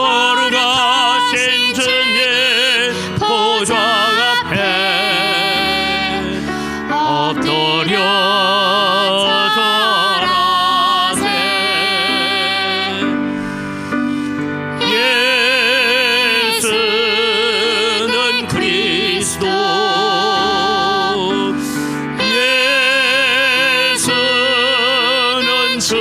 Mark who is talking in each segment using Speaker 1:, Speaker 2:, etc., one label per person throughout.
Speaker 1: 거룩하신 주님 보좌 앞에 엎드려 절하세. 예수는 그리스도, 예수는 주,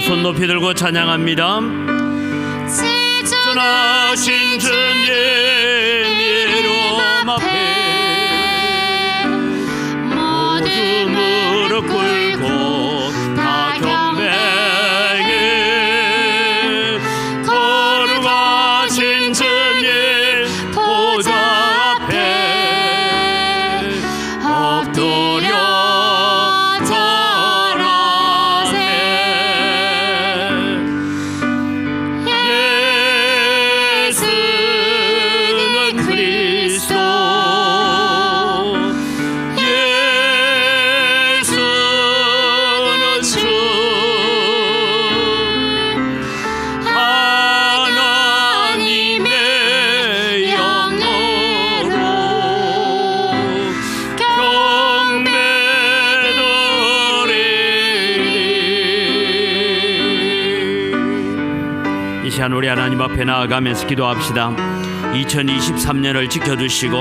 Speaker 1: 손 높이 들고 찬양합니다. 지존하신 주님 이름 앞에 모두 무릎 꿇고 다 경배해. 거룩하신 주님 보좌 앞에 엎드려 우리 하나님 앞에 나아가면서 기도합시다. 2023년을 지켜주시고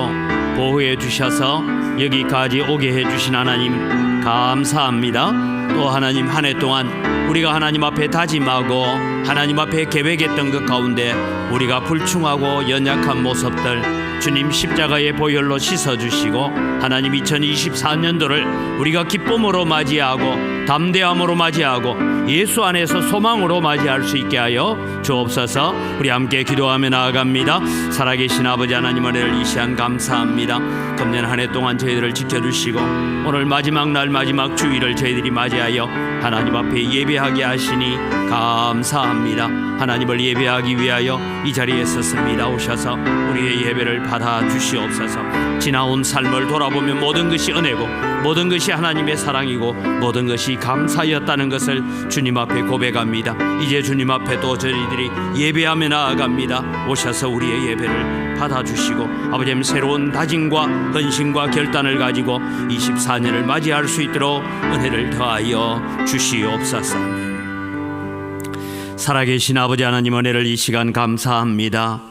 Speaker 1: 보호해 주셔서 여기까지 오게 해주신 하나님 감사합니다. 또 하나님 한 해 동안 우리가 하나님 앞에 다짐하고 하나님 앞에 계획했던 것 가운데 우리가 불충하고 연약한 모습들 주님 십자가의 보혈로 씻어주시고 하나님 2024년도를 우리가 기쁨으로 맞이하고 담대함으로 맞이하고 예수 안에서 소망으로 맞이할 수 있게 하여 주옵소서. 우리 함께 기도하며 나아갑니다. 살아계신 아버지 하나님 은혜를 이 시간 감사합니다. 금년 한 해 동안 저희들을 지켜주시고 오늘 마지막 날 마지막 주일을 저희들이 맞이하여 하나님 앞에 예배하게 하시니 감사합니다. 하나님을 예배하기 위하여 이 자리에 섰습니다. 오셔서 우리의 예배를 받아 주시옵소서. 지나온 삶을 돌아보면 모든 것이 은혜고 모든 것이 하나님의 사랑이고 모든 것이 감사였다는 것을 주님 앞에 고백합니다. 이제 주님 앞에 또 저희들이 예배하며 나아갑니다. 오셔서 우리의 예배를 받아주시고 아버지 새로운 다짐과 헌신과 결단을 가지고 24년을 맞이할 수 있도록 은혜를 더하여 주시옵소서. 살아계신 아버지 하나님 은혜를 이 시간 감사합니다.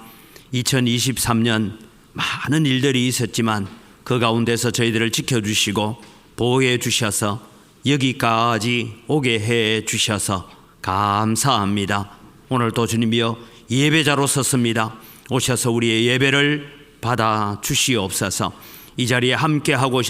Speaker 1: 2023년 많은 일들이 있었지만 그 가운데서 저희들을 지켜주시고 보호해 주셔서 여기까지 오게 해 주셔서 감사합니다. 오늘도 주님이여 예배자로 섰습니다. 오셔서 우리의 예배를 받아 주시옵소서. 이 자리에 함께 하고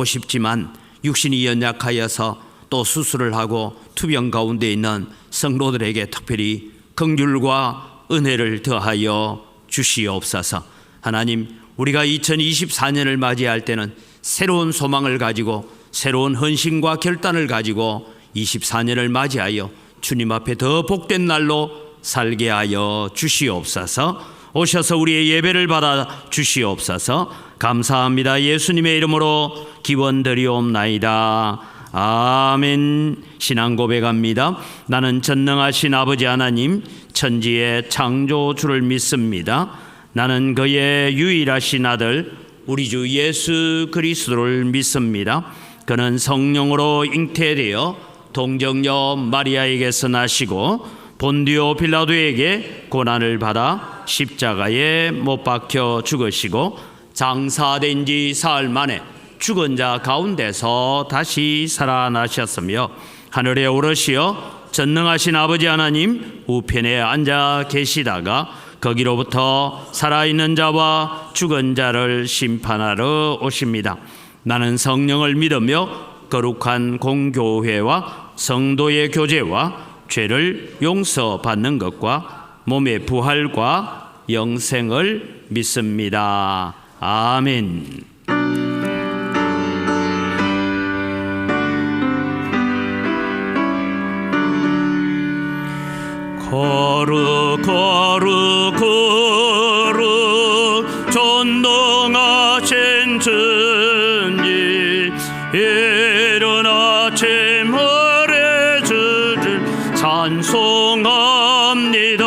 Speaker 1: 싶지만 육신이 연약하여서 또 수술을 하고 투병 가운데 있는 성도들에게 특별히 긍휼과 은혜를 더하여 주시옵소서. 하나님, 우리가 2024년을 맞이할 때는 새로운 소망을 가지고 새로운 헌신과 결단을 가지고 24년을 맞이하여 주님 앞에 더 복된 날로 살게 하여 주시옵소서. 오셔서 우리의 예배를 받아 주시옵소서. 감사합니다. 예수님의 이름으로 기원드리옵나이다. 아멘. 신앙 고백합니다. 나는 전능하신 아버지 하나님 천지의 창조주를 믿습니다. 나는 그의 유일하신 아들 우리 주 예수 그리스도를 믿습니다. 그는 성령으로 잉태되어 동정녀 마리아에게서 나시고 본디오 빌라도에게 고난을 받아 십자가에 못 박혀 죽으시고 장사된 지 사흘 만에 죽은 자 가운데서 다시 살아나셨으며 하늘에 오르시어 전능하신 아버지 하나님 우편에 앉아 계시다가 거기로부터 살아있는 자와 죽은 자를 심판하러 오십니다. 나는 성령을 믿으며 거룩한 공교회와 성도의 교제와 죄를 용서받는 것과 몸의 부활과 영생을 믿습니다. 아멘. 거룩 거룩 거룩 전능하신 주님 이른 아침 혈의 주를 찬송합니다.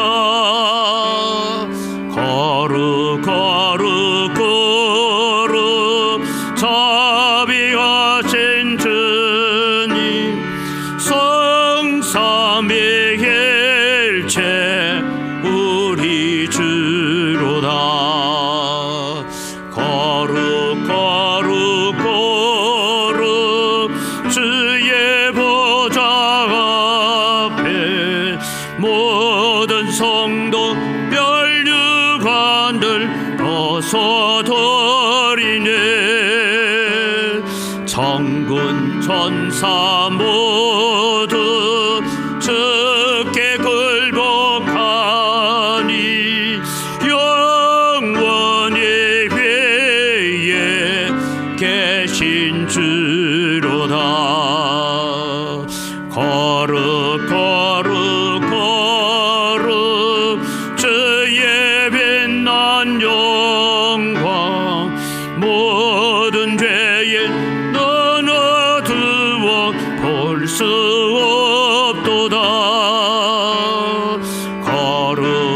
Speaker 1: 거룩 거룩 거룩 자비하신 주님 성삼위일체 우리 주로다. 거룩 거룩 거룩 주의 보좌 앞에 모든 성도 멸류관들 벗어드리네. 천군 천사 모두 주께 굴복하니 영원히 위에 계신 주로다. 거룩 거룩 거룩 주의 빛난 영광 모든 죄에 넣어두어 볼 수 없도다.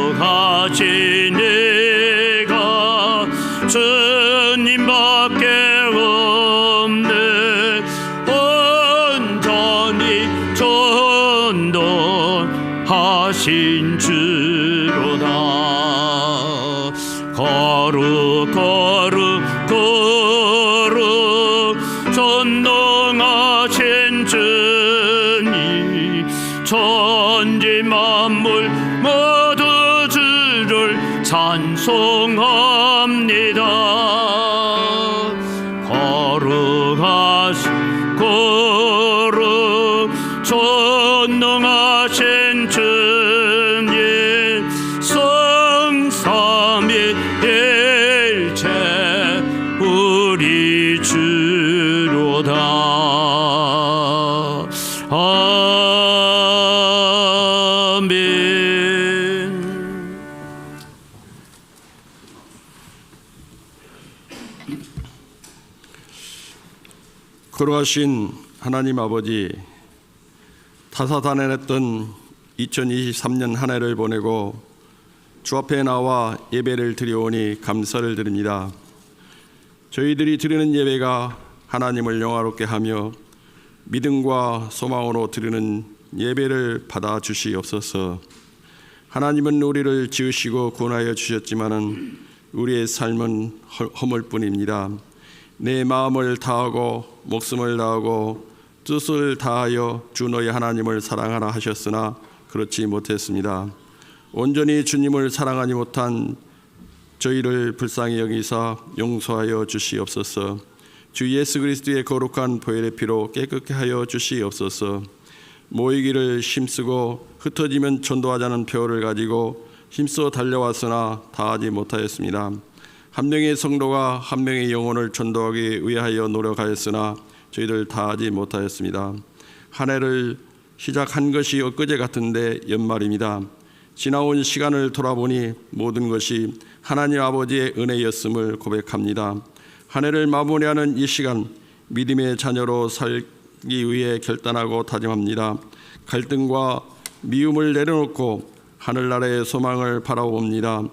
Speaker 1: 거룩하신 내가 주님밖에 없네. 온전히 전도하신 주로다. 거룩 거룩 거룩 전능하신 주님 천지 만물 모두 주를 찬송합니다. 거룩하신 거룩 전능하신 주님 성삼위일체 우리 주로다. 아멘.
Speaker 2: 거룩하신 하나님 아버지, 다사다난했던 2023년 한 해를 보내고 주 앞에 나와 예배를 드리오니 감사를 드립니다. 저희들이 드리는 예배가 하나님을 영화롭게 하며 믿음과 소망으로 드리는 예배를 받아 주시옵소서. 하나님은 우리를 지으시고 구원하여 주셨지만은 우리의 삶은 허물뿐입니다. 내 마음을 다하고 목숨을 다하고 뜻을 다하여 주 너희 하나님을 사랑하라 하셨으나 그렇지 못했습니다. 온전히 주님을 사랑하지 못한 저희를 불쌍히 여기사 용서하여 주시옵소서. 주 예수 그리스도의 거룩한 보혈의 피로 깨끗게 하여 주시옵소서. 모이기를 힘쓰고 흩어지면 전도하자는 표를 가지고 힘써 달려왔으나 다하지 못하였습니다. 한 명의 성도가 한 명의 영혼을 전도하기 위하여 노력하였으나 저희들 다하지 못하였습니다. 한 해를 시작한 것이 엊그제 같은데 연말입니다. 지나온 시간을 돌아보니 모든 것이 하나님 아버지의 은혜였음을 고백합니다. 한 해를 마무리하는 이 시간, 믿음의 자녀로 살기 위해 결단하고 다짐합니다. 갈등과 미움을 내려놓고 하늘나라의 소망을 바라봅니다.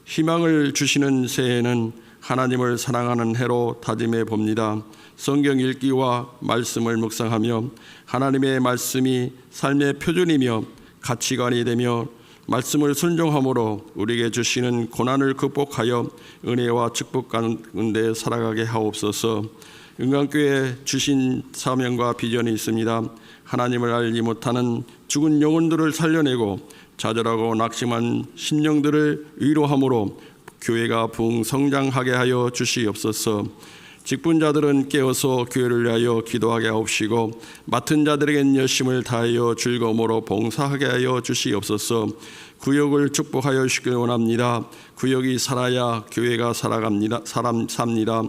Speaker 2: 희망을 주시는 새해는 하나님을 사랑하는 해로 다짐해 봅니다. 성경 읽기와 말씀을 묵상하며 하나님의 말씀이 삶의 표준이며 가치관이 되며 말씀을 순종함으로 우리에게 주시는 고난을 극복하여 은혜와 축복 가운데 살아가게 하옵소서. 은광교회에 주신 사명과 비전이 있습니다. 하나님을 알지 못하는 죽은 영혼들을 살려내고 좌절하고 낙심한 심령들을 위로함으로 교회가 부흥성장하게 하여 주시옵소서. 직분자들은 깨어서 교회를 위하여 기도하게 하옵시고 맡은 자들에겐 열심을 다하여 즐거움으로 봉사하게 하여 주시옵소서. 구역을 축복하여 주시길 원합니다. 구역이 살아야 교회가 살아갑니다. 삽니다.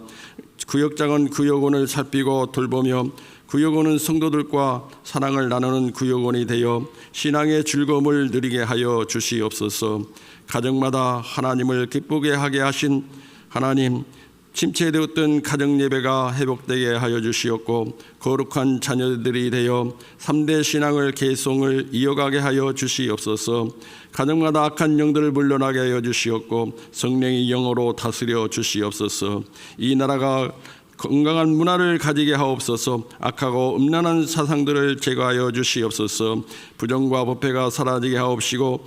Speaker 2: 구역장은 구역원을 살피고 돌보며 구역원은 성도들과 사랑을 나누는 구역원이 되어 신앙의 즐거움을 누리게 하여 주시옵소서. 가정마다 하나님을 기쁘게 하게 하신 하나님, 침체되었던 가정 예배가 회복되게 하여 주시옵고 거룩한 자녀들이 되어 3대 신앙을 계송을 이어가게 하여 주시옵소서. 가정마다 악한 영들을 물러나게 하여 주시옵고 성령이 영으로 다스려 주시옵소서. 이 나라가 건강한 문화를 가지게 하옵소서. 악하고 음란한 사상들을 제거하여 주시옵소서. 부정과 부패가 사라지게 하옵시고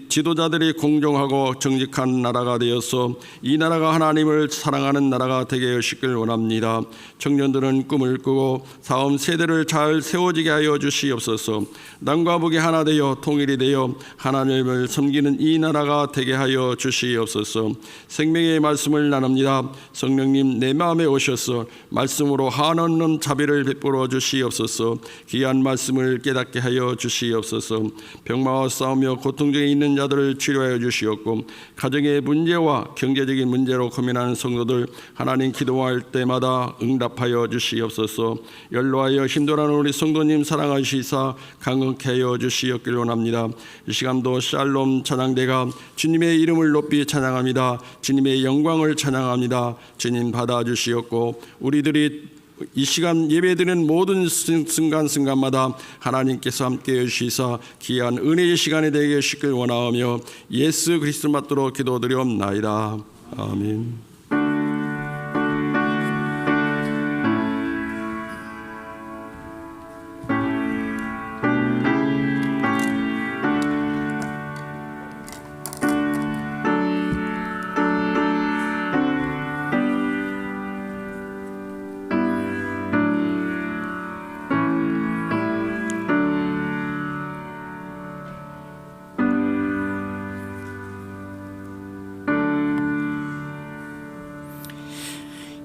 Speaker 2: 지도자들이 공정하고 정직한 나라가 되어서 이 나라가 하나님을 사랑하는 나라가 되게 하시길 원합니다. 청년들은 꿈을 꾸고 다음 세대를 잘 세워지게 하여 주시옵소서. 남과 북이 하나 되어 통일이 되어 하나님을 섬기는 이 나라가 되게 하여 주시옵소서. 생명의 말씀을 나눕니다. 성령님 내 마음에 오셔서 말씀으로 한없는 자비를 베풀어 주시옵소서. 귀한 말씀을 깨닫게 하여 주시옵소서. 병마와 싸우며 고통 중에 있는 자들을 치료하여 주시옵고 가정의 문제와 경제적인 문제로 고민하는 성도들 하나님 기도할 때마다 응답하여 주시옵소서. 연로하여 힘들어하는 우리 성도님 사랑하시사 강건케 하여 주시옵길 원합니다. 이 시간도 샬롬 찬양대가 주님의 이름을 높이 찬양합니다. 주님의 영광을 찬양합니다. 주님 받아주시옵고 우리들이 이 시간 예배드리는 모든 순간순간마다 하나님께서 함께해 주시사 귀한 은혜의 시간이 되게 하시길 원하오며 예수 그리스도 받들어 기도드리옵나이다. 아멘.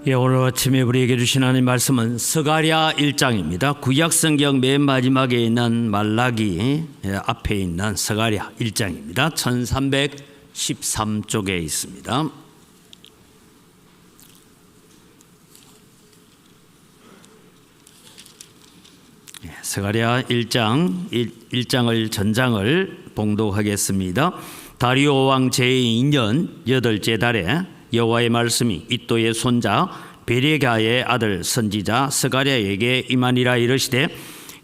Speaker 1: 예, 오늘 아침에 우리에게 주신 하나님 말씀은 스가랴 1장입니다. 구약성경 맨 마지막에 있는 말라기 앞에 있는 스가랴 1장입니다. 1313쪽에 있습니다. 스가랴 1장을 전장을 봉독하겠습니다. 다리오 왕 제2년 8째 달에 여호와의 말씀이 이또의 손자 베레가의 아들 선지자 스가랴에게 임하니라. 이르시되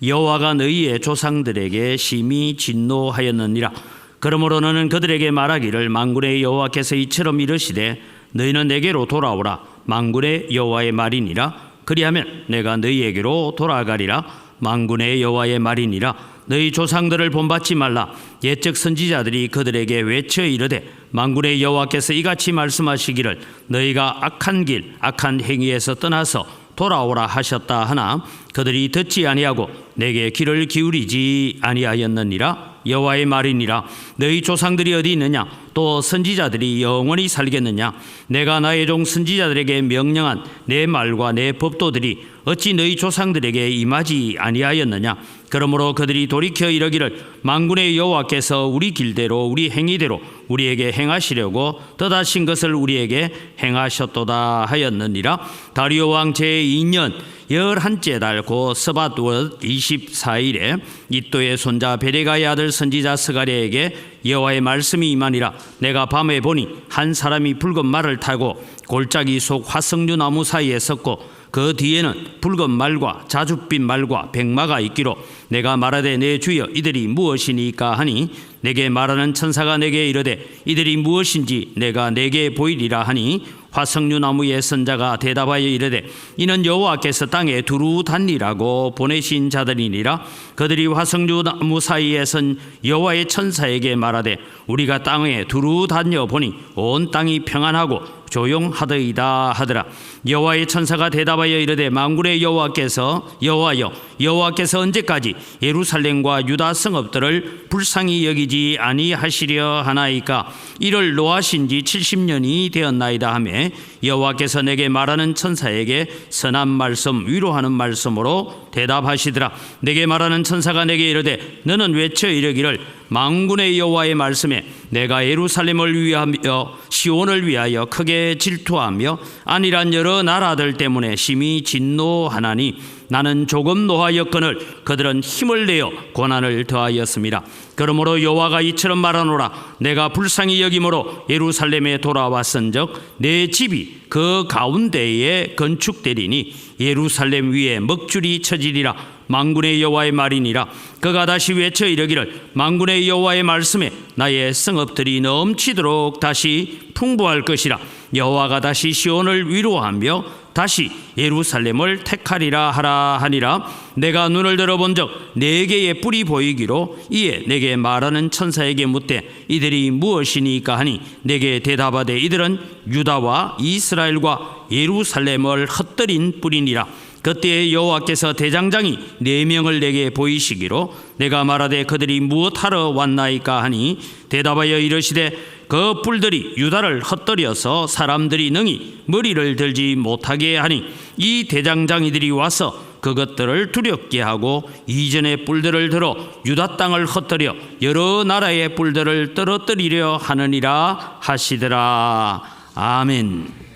Speaker 1: 여호와가 너희의 조상들에게 심히 진노하였느니라. 그러므로 너는 그들에게 말하기를 만군의 여호와께서 이처럼 이르시되 너희는 내게로 돌아오라. 만군의 여호와의 말이니라. 그리하면 내가 너희에게로 돌아가리라. 만군의 여호와의 말이니라. 너희 조상들을 본받지 말라. 옛적 선지자들이 그들에게 외쳐 이르되 만군의 여호와께서 이같이 말씀하시기를 너희가 악한 길 악한 행위에서 떠나서 돌아오라 하셨다 하나 그들이 듣지 아니하고 내게 귀를 기울이지 아니하였느니라. 여호와의 말이니라. 너희 조상들이 어디 있느냐? 또 선지자들이 영원히 살겠느냐? 내가 나의 종 선지자들에게 명령한 내 말과 내 법도들이 어찌 너희 조상들에게 임하지 아니하였느냐? 그러므로 그들이 돌이켜 이르기를 만군의 여호와께서 우리 길대로 우리 행위대로 우리에게 행하시려고 뜻하신 것을 우리에게 행하셨도다 하였느니라. 다리오 왕 제2년 11째 달 고 스밧월 24일에 이또의 손자 베레가의 아들 선지자 스가랴에게 여호와의 말씀이 임하니라. 내가 밤에 보니 한 사람이 붉은 말을 타고 골짜기 속 화석류 나무 사이에 섰고 그 뒤에는 붉은 말과 자줏빛 말과 백마가 있기로 내가 말하되 내 주여 이들이 무엇이니까 하니 내게 말하는 천사가 내게 이르되 이들이 무엇인지 내가 내게 보이리라 하니 화석류 나무의 선자가 대답하여 이르되 이는 여호와께서 땅에 두루 다니라고 보내신 자들이니라. 그들이 화석류 나무 사이에 선 여호와의 천사에게 말하되 우리가 땅에 두루 다녀 보니 온 땅이 평안하고 조용하더이다 하더라. 여호와의 천사가 대답하여 이르되 만군의 여호와께서 여호와께서 언제까지 예루살렘과 유다 성읍들을 불쌍히 여기지 아니하시려 하나이까? 이를 노하신 지 70년이 되었나이다 하매 여호와께서 내게 말하는 천사에게 선한 말씀 위로하는 말씀으로 대답하시더라. 내게 말하는 천사가 내게 이르되 너는 외쳐 이르기를 만군의 여호와의 말씀에 내가 예루살렘을 위하여 시온을 위하여 크게 질투하며 안일한 여러 나라들 때문에 심히 진노하나니 나는 조금 노하였거늘 그들은 힘을 내어 고난을 더하였습니다. 그러므로 여호와가 이처럼 말하노라. 내가 불쌍히 여김으로 예루살렘에 돌아왔은즉 내 집이 그 가운데에 건축되리니 예루살렘 위에 먹줄이 쳐지리라. 만군의 여호와의 말이니라. 그가 다시 외쳐 이르기를 만군의 여호와의 말씀에 나의 성읍들이 넘치도록 다시 풍부할 것이라. 여호와가 다시 시온을 위로하며 다시 예루살렘을 택하리라 하라 하니라. 내가 눈을 들어본적 네 개의 뿔이 보이기로 이에 내게 말하는 천사에게 묻되 이들이 무엇이니까 하니 내게 대답하되 이들은 유다와 이스라엘과 예루살렘을 헛들인 뿔이니라. 그때 여호와께서 대장장이 4명을 내게 보이시기로 내가 말하되 그들이 무엇하러 왔나이까 하니 대답하여 이르시되 그 뿔들이 유다를 헛들여서 사람들이 능히 머리를 들지 못하게 하니 이 대장장이들이 와서 그것들을 두렵게 하고 이전의 뿔들을 들어 유다 땅을 헛들여 여러 나라의 뿔들을 떨어뜨리려 하느니라 하시더라. 아멘.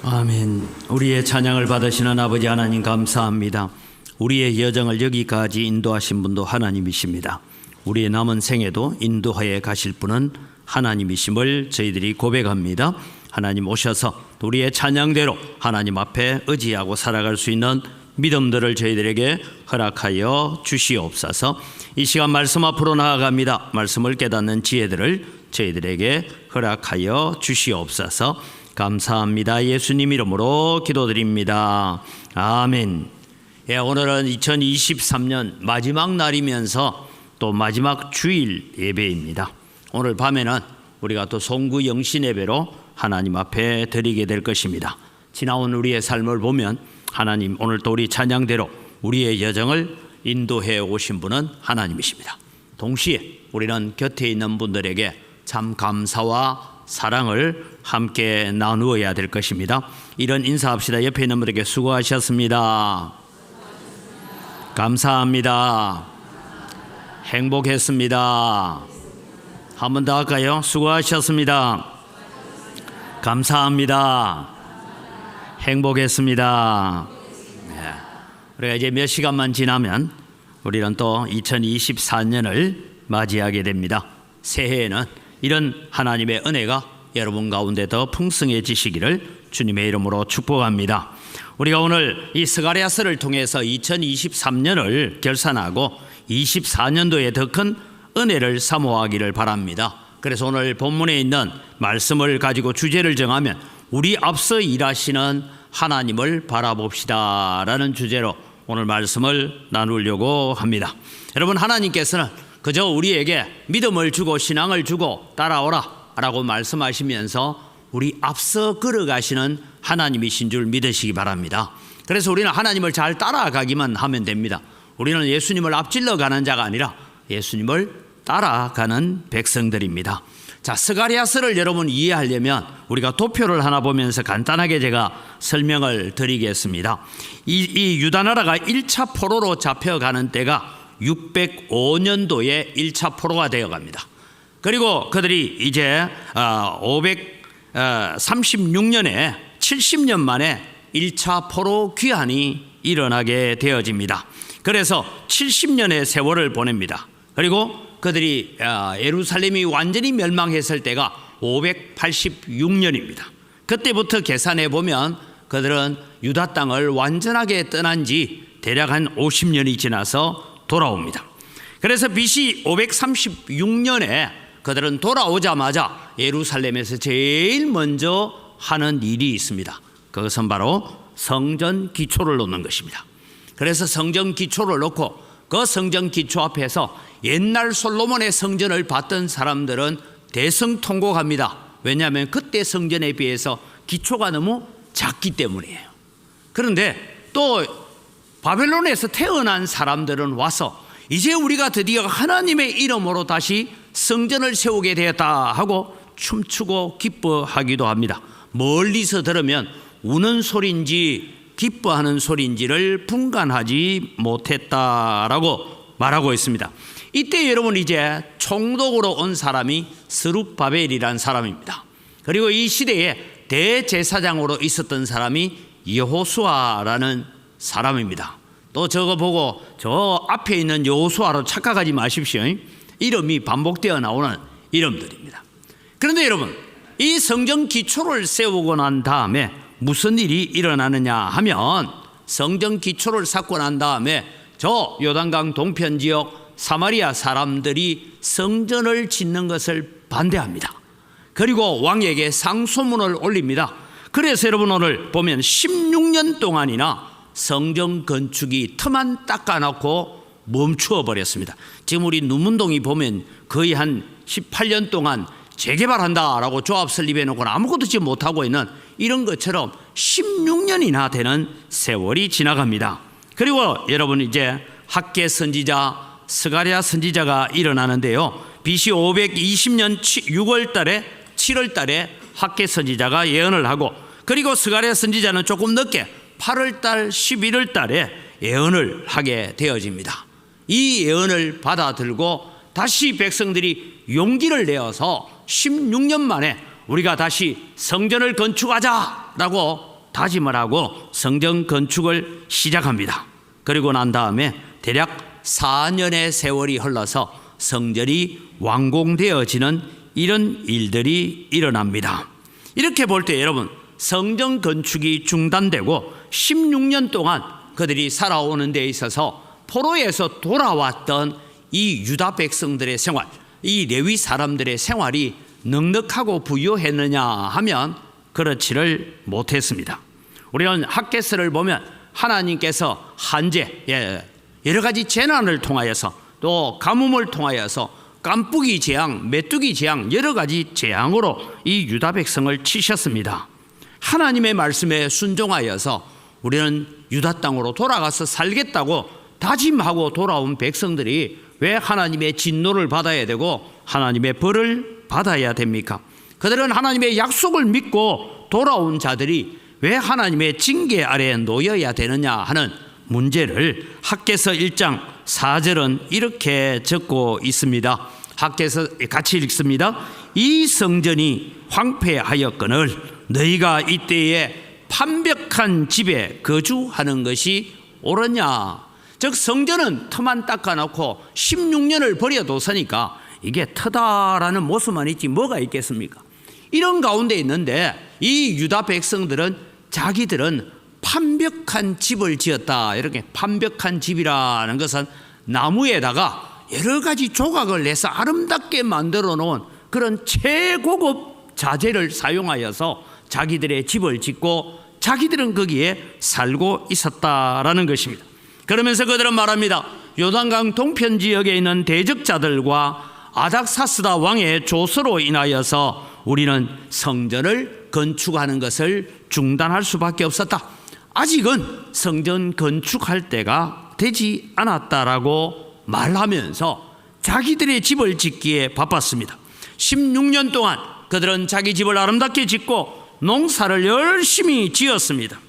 Speaker 1: 아멘. 우리의 찬양을 받으시는 아버지 하나님 감사합니다. 우리의 여정을 여기까지 인도하신 분도 하나님이십니다. 우리의 남은 생에도 인도하여 가실 분은 하나님이심을 저희들이 고백합니다. 하나님 오셔서 우리의 찬양대로 하나님 앞에 의지하고 살아갈 수 있는 믿음들을 저희들에게 허락하여 주시옵소서. 이 시간 말씀 앞으로 나아갑니다. 말씀을 깨닫는 지혜들을 저희들에게 허락하여 주시옵소서. 감사합니다. 예수님 이름으로 기도드립니다. 아멘. 오늘은 2023년 마지막 날이면서 또 마지막 주일 예배입니다. 오늘 밤에는 우리가 또 송구 영신 예배로 하나님 앞에 드리게 될 것입니다. 지나온 우리의 삶을 보면 하나님 오늘 또 우리 찬양대로 우리의 여정을 인도해 오신 분은 하나님이십니다. 동시에 우리는 곁에 있는 분들에게 참 감사와 사랑을 함께 나누어야 될 것입니다. 이런 인사합시다. 옆에 있는 분에게 수고하셨습니다. 감사합니다. 행복했습니다. 한 번 더 할까요? 수고하셨습니다. 감사합니다. 행복했습니다. 네. 우리가 이제 몇 시간만 지나면 우리는 또 2024년을 맞이하게 됩니다. 새해에는 이런 하나님의 은혜가 여러분 가운데 더 풍성해지시기를 주님의 이름으로 축복합니다. 우리가 오늘 이 스가랴서를 통해서 2023년을 결산하고 24년도에 더 큰 은혜를 사모하기를 바랍니다. 그래서 오늘 본문에 있는 말씀을 가지고 주제를 정하면 우리 앞서 일하시는 하나님을 바라봅시다 라는 주제로 오늘 말씀을 나누려고 합니다. 여러분, 하나님께서는 그저 우리에게 믿음을 주고 신앙을 주고 따라오라 라고 말씀하시면서 우리 앞서 걸어가시는 하나님이신 줄 믿으시기 바랍니다. 그래서 우리는 하나님을 잘 따라가기만 하면 됩니다. 우리는 예수님을 앞질러 가는 자가 아니라 예수님을 따라가는 백성들입니다. 자, 스가랴서를 여러분 이해하려면 우리가 도표를 하나 보면서 간단하게 제가 설명을 드리겠습니다. 이 유다 나라가 1차 포로로 잡혀가는 때가 605년도에 1차 포로가 되어갑니다. 그리고 그들이 이제 536년에 70년 만에 1차 포로 귀환이 일어나게 되어집니다. 그래서 70년의 세월을 보냅니다. 그리고 그들이 예루살렘이 완전히 멸망했을 때가 586년입니다. 그때부터 계산해 보면 그들은 유다 땅을 완전하게 떠난 지 대략 한 50년이 지나서 돌아옵니다. 그래서 BC 536년에 그들은 돌아오자마자 예루살렘에서 제일 먼저 하는 일이 있습니다. 그것은 바로 성전 기초를 놓는 것입니다. 그래서 성전 기초를 놓고 그 성전 기초 앞에서 옛날 솔로몬의 성전을 봤던 사람들은 대성통곡합니다. 왜냐하면 그때 성전에 비해서 기초가 너무 작기 때문이에요. 그런데 또 바벨론에서 태어난 사람들은 와서 이제 우리가 드디어 하나님의 이름으로 다시 성전을 세우게 되었다 하고 춤추고 기뻐하기도 합니다. 멀리서 들으면 우는 소리인지 기뻐하는 소리인지를 분간하지 못했다라고 말하고 있습니다. 이때 여러분 이제 총독으로 온 사람이 스룹바벨이라는 사람입니다. 그리고 이 시대에 대제사장으로 있었던 사람이 여호수아라는 사람입니다. 또 저거 보고 저 앞에 있는 여호수아로 착각하지 마십시오. 이름이 반복되어 나오는 이름들입니다. 그런데 여러분, 이 성전 기초를 세우고 난 다음에 무슨 일이 일어나느냐 하면 성전 기초를 쌓고 난 다음에 저 요단강 동편 지역 사마리아 사람들이 성전을 짓는 것을 반대합니다. 그리고 왕에게 상소문을 올립니다. 그래서 여러분 오늘 보면 16년 동안이나 성전 건축이 틈만 닦아놓고 멈추어 버렸습니다. 지금 우리 누문동이 보면 거의 한 18년 동안 재개발한다라고 조합 설립해 놓고 아무것도 지금 못하고 있는 이런 것처럼 16년이나 되는 세월이 지나갑니다. 그리고 여러분 이제 학개 선지자 스가랴 선지자가 일어나는데요. BC 520년 6월 달에 7월 달에 학개 선지자가 예언을 하고, 그리고 스가랴 선지자는 조금 늦게 8월 달 11월 달에 예언을 하게 되어집니다. 이 예언을 받아들고 다시 백성들이 용기를 내어서 16년 만에 우리가 다시 성전을 건축하자라고 다짐을 하고 성전 건축을 시작합니다. 그리고 난 다음에 대략 4년의 세월이 흘러서 성전이 완공되어지는 이런 일들이 일어납니다. 이렇게 볼 때 여러분, 성전 건축이 중단되고 16년 동안 그들이 살아오는 데 있어서 포로에서 돌아왔던 이 유다 백성들의 생활, 이 레위 사람들의 생활이 넉넉하고 부유했느냐 하면 그렇지를 못했습니다. 우리는 학개서를 보면 하나님께서 한재, 여러 가지 재난을 통하여서 또 가뭄을 통하여서 깐뿌기 재앙, 메뚜기 재앙, 여러 가지 재앙으로 이 유다 백성을 치셨습니다. 하나님의 말씀에 순종하여서 우리는 유다 땅으로 돌아가서 살겠다고 다짐하고 돌아온 백성들이 왜 하나님의 진노를 받아야 되고 하나님의 벌을 받아야 됩니까? 그들은 하나님의 약속을 믿고 돌아온 자들이 왜 하나님의 징계 아래에 놓여야 되느냐 하는 문제를 학개서 1장 4절은 이렇게 적고 있습니다. 학개서 같이 읽습니다. 이 성전이 황폐하였거늘 너희가 이때에 판벽한 집에 거주하는 것이 옳으냐. 즉 성전은 터만 닦아놓고 16년을 버려뒀으니까 이게 터다라는 모습만 있지 뭐가 있겠습니까? 이런 가운데 있는데 이 유다 백성들은 자기들은 판벽한 집을 지었다. 이렇게 판벽한 집이라는 것은 나무에다가 여러 가지 조각을 내서 아름답게 만들어 놓은 그런 최고급 자재를 사용하여서 자기들의 집을 짓고 자기들은 거기에 살고 있었다라는 것입니다. 그러면서 그들은 말합니다. 요단강 동편 지역에 있는 대적자들과 아닥사스다 왕의 조서로 인하여서 우리는 성전을 건축하는 것을 중단할 수밖에 없었다. 아직은 성전 건축할 때가 되지 않았다라고 말하면서 자기들의 집을 짓기에 바빴습니다. 16년 동안 그들은 자기 집을 아름답게 짓고 농사를 열심히 지었습니다.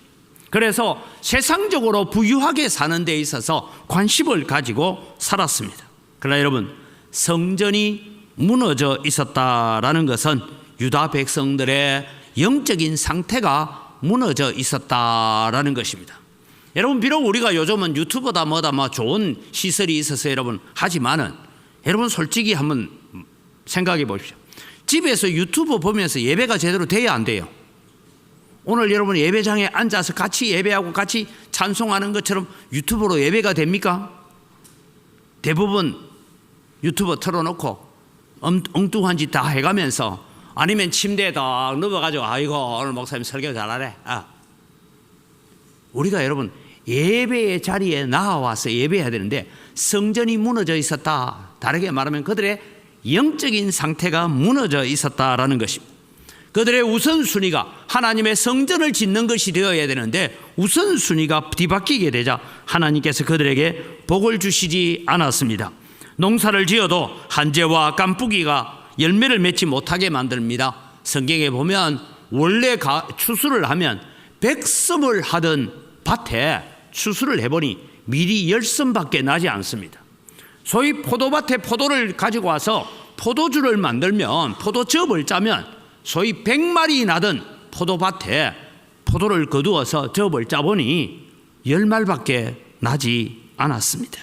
Speaker 1: 그래서 세상적으로 부유하게 사는 데 있어서 관심을 가지고 살았습니다. 그러나 여러분, 성전이 무너져 있었다라는 것은 유다 백성들의 영적인 상태가 무너져 있었다라는 것입니다. 여러분, 비록 우리가 요즘은 유튜브다 뭐다 뭐 좋은 시설이 있어서 여러분 하지만은 여러분 솔직히 한번 생각해 보십시오. 집에서 유튜브 보면서 예배가 제대로 돼야 안 돼요. 오늘 여러분 예배장에 앉아서 같이 예배하고 같이 찬송하는 것처럼 유튜브로 예배가 됩니까? 대부분 유튜브 틀어놓고 엉뚱한 짓 다 해가면서 아니면 침대에 딱 누워가지고 아이고 오늘 목사님 설교 잘하네. 우리가 여러분 예배의 자리에 나와서 예배해야 되는데 성전이 무너져 있었다. 다르게 말하면 그들의 영적인 상태가 무너져 있었다라는 것입니다. 그들의 우선순위가 하나님의 성전을 짓는 것이 되어야 되는데 우선순위가 뒤바뀌게 되자 하나님께서 그들에게 복을 주시지 않았습니다. 농사를 지어도 한재와 깐뿌기가 열매를 맺지 못하게 만듭니다. 성경에 보면 원래 추수를 하면 100섬을 하던 밭에 추수를 해보니 밀이 10섬밖에 나지 않습니다. 소위 포도밭에 포도를 가지고 와서 포도주를 만들면 포도즙을 짜면 소위 100마리 나던 포도밭에 포도를 거두어서 즙을 짜보니 10말밖에 나지 않았습니다.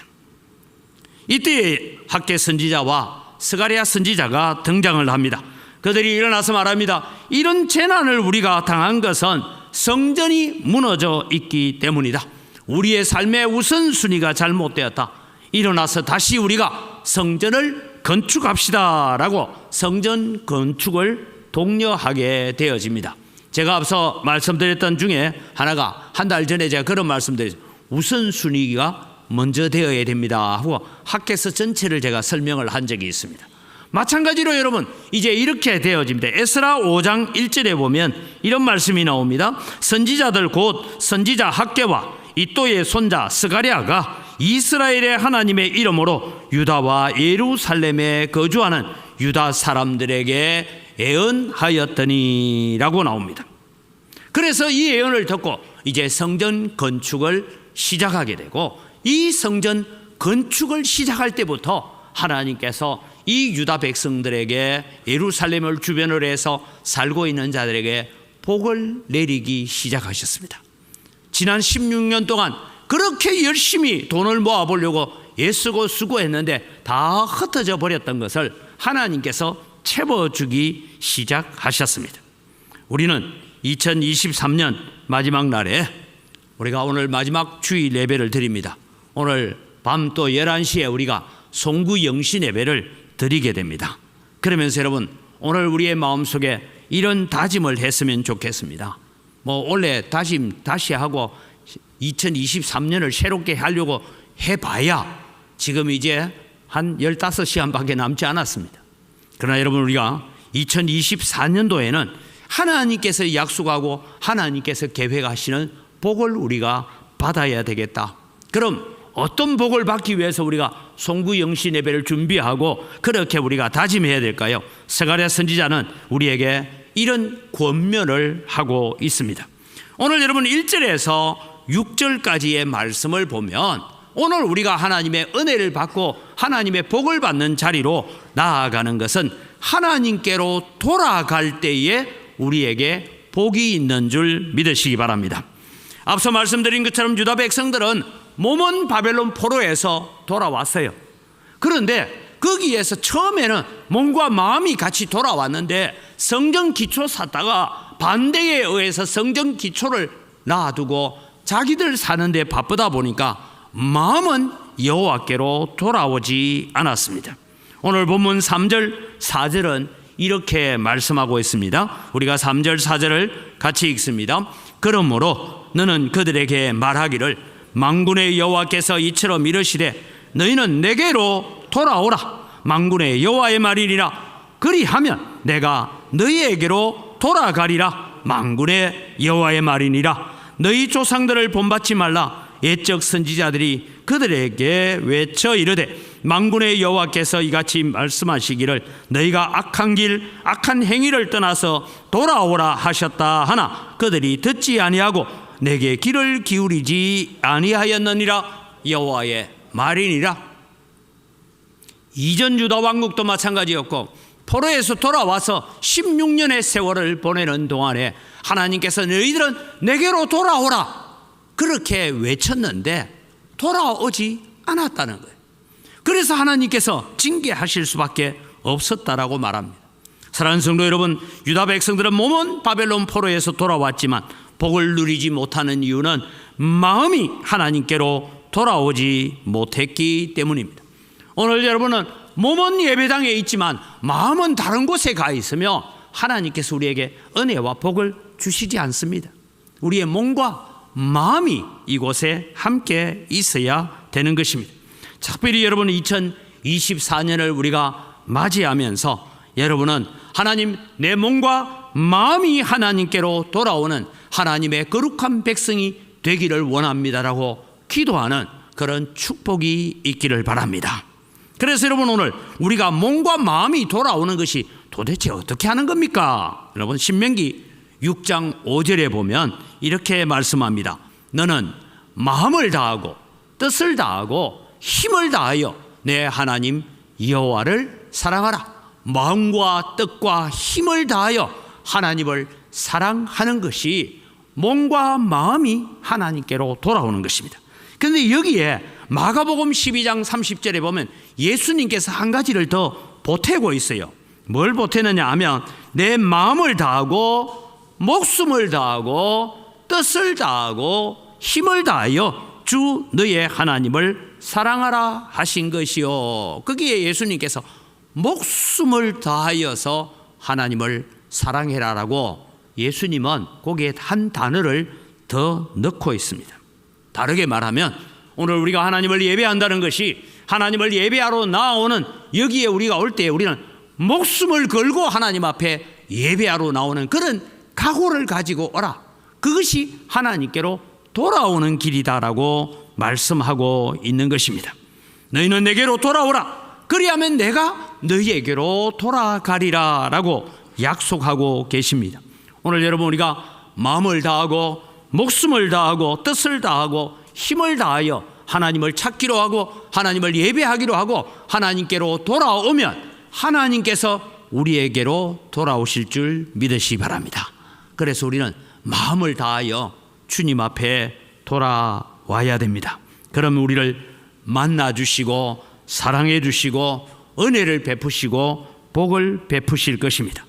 Speaker 1: 이때 학개 선지자와 스가랴 선지자가 등장을 합니다. 그들이 일어나서 말합니다. 이런 재난을 우리가 당한 것은 성전이 무너져 있기 때문이다. 우리의 삶의 우선순위가 잘못되었다. 일어나서 다시 우리가 성전을 건축합시다 라고 성전 건축을 독려하게 되어집니다. 제가 앞서 말씀드렸던 중에 하나가 한 달 전에 제가 그런 말씀드렸죠. 우선순위가 먼저 되어야 됩니다 하고 학개서 전체를 제가 설명을 한 적이 있습니다. 마찬가지로 여러분 이제 이렇게 되어집니다. 에스라 5장 1절에 보면 이런 말씀이 나옵니다. 선지자들 곧 선지자 학개와 이또의 손자 스가랴가 이스라엘의 하나님의 이름으로 유다와 예루살렘에 거주하는 유다 사람들에게 예언하였더니 라고 나옵니다. 그래서 이 예언을 듣고 이제 성전 건축을 시작하게 되고 이 성전 건축을 시작할 때부터 하나님께서 이 유다 백성들에게 예루살렘을 주변으로 해서 살고 있는 자들에게 복을 내리기 시작하셨습니다. 지난 16년 동안 그렇게 열심히 돈을 모아보려고 애쓰고 수고했는데 다 흩어져 버렸던 것을 하나님께서 채워주기 시작하셨습니다. 우리는 2023년 마지막 날에 우리가 오늘 마지막 주일 예배를 드립니다. 오늘 밤 또 11시에 우리가 송구 영신 예배를 드리게 됩니다. 그러면서 여러분, 오늘 우리의 마음속에 이런 다짐을 했으면 좋겠습니다. 원래 다짐 다시 하고 2023년을 새롭게 하려고 해봐야 지금 이제 한 15시간밖에 남지 않았습니다. 그러나 여러분, 우리가 2024년도에는 하나님께서 약속하고 하나님께서 계획하시는 복을 우리가 받아야 되겠다. 그럼 어떤 복을 받기 위해서 우리가 송구 영신 예배를 준비하고 그렇게 우리가 다짐해야 될까요? 스가랴 선지자는 우리에게 이런 권면을 하고 있습니다. 오늘 여러분 1절에서 6절까지의 말씀을 보면 오늘 우리가 하나님의 은혜를 받고 하나님의 복을 받는 자리로 나아가는 것은 하나님께로 돌아갈 때에 우리에게 복이 있는 줄 믿으시기 바랍니다. 앞서 말씀드린 것처럼 유다 백성들은 몸은 바벨론 포로에서 돌아왔어요. 그런데 거기에서 처음에는 몸과 마음이 같이 돌아왔는데 성전 기초 샀다가 반대에 의해서 성전 기초를 놔두고 자기들 사는데 바쁘다 보니까 마음은 여호와께로 돌아오지 않았습니다. 오늘 본문 3절 4절은 이렇게 말씀하고 있습니다. 우리가 3절 4절을 같이 읽습니다. 그러므로 너는 그들에게 말하기를 만군의 여호와께서 이처럼 이르시되 너희는 내게로 돌아오라. 만군의 여호와의 말이니라. 그리하면 내가 너희에게로 돌아가리라. 만군의 여호와의 말이니라. 너희 조상들을 본받지 말라. 옛적 선지자들이 그들에게 외쳐 이르되 만군의 여호와께서 이같이 말씀하시기를 너희가 악한 길 악한 행위를 떠나서 돌아오라 하셨다 하나 그들이 듣지 아니하고 내게 귀를 기울이지 아니하였느니라. 여호와의 말이니라. 이전 유다 왕국도 마찬가지였고 포로에서 돌아와서 16년의 세월을 보내는 동안에 하나님께서 너희들은 내게로 돌아오라 그렇게 외쳤는데 돌아오지 않았다는 거예요. 그래서 하나님께서 징계하실 수밖에 없었다라고 말합니다. 사랑하는 성도 여러분, 유다 백성들은 몸은 바벨론 포로에서 돌아왔지만 복을 누리지 못하는 이유는 마음이 하나님께로 돌아오지 못했기 때문입니다. 오늘 여러분은 몸은 예배당에 있지만 마음은 다른 곳에 가 있으며 하나님께서 우리에게 은혜와 복을 주시지 않습니다. 우리의 몸과 마음이 이곳에 함께 있어야 되는 것입니다. 특별히 여러분 2024년을 우리가 맞이하면서 여러분은 하나님 내 몸과 마음이 하나님께로 돌아오는 하나님의 거룩한 백성이 되기를 원합니다라고 기도하는 그런 축복이 있기를 바랍니다. 그래서 여러분 오늘 우리가 몸과 마음이 돌아오는 것이 도대체 어떻게 하는 겁니까? 여러분 신명기 6장 5절에 보면 이렇게 말씀합니다. 너는 마음을 다하고 뜻을 다하고 힘을 다하여 내 하나님 여호와를 사랑하라. 마음과 뜻과 힘을 다하여 하나님을 사랑하는 것이 몸과 마음이 하나님께로 돌아오는 것입니다. 그런데 여기에 마가복음 12장 30절에 보면 예수님께서 한 가지를 더 보태고 있어요. 뭘 보태느냐 하면 내 마음을 다하고 목숨을 다하고 뜻을 다하고 힘을 다하여 주 너의 하나님을 사랑하라 하신 것이요. 거기에 예수님께서 목숨을 다하여서 하나님을 사랑해라라고 예수님은 거기에 한 단어를 더 넣고 있습니다. 다르게 말하면 오늘 우리가 하나님을 예배한다는 것이 하나님을 예배하러 나오는 여기에 우리가 올 때 우리는 목숨을 걸고 하나님 앞에 예배하러 나오는 그런 각오를 가지고 오라. 그것이 하나님께로 돌아오는 길이다라고 말씀하고 있는 것입니다. 너희는 내게로 돌아오라. 그리하면 내가 너희에게로 돌아가리라 라고 약속하고 계십니다. 오늘 여러분 우리가 마음을 다하고 목숨을 다하고 뜻을 다하고 힘을 다하여 하나님을 찾기로 하고 하나님을 예배하기로 하고 하나님께로 돌아오면 하나님께서 우리에게로 돌아오실 줄 믿으시기 바랍니다. 그래서 우리는 마음을 다하여 주님 앞에 돌아와야 됩니다. 그러면 우리를 만나주시고 사랑해주시고 은혜를 베푸시고 복을 베푸실 것입니다.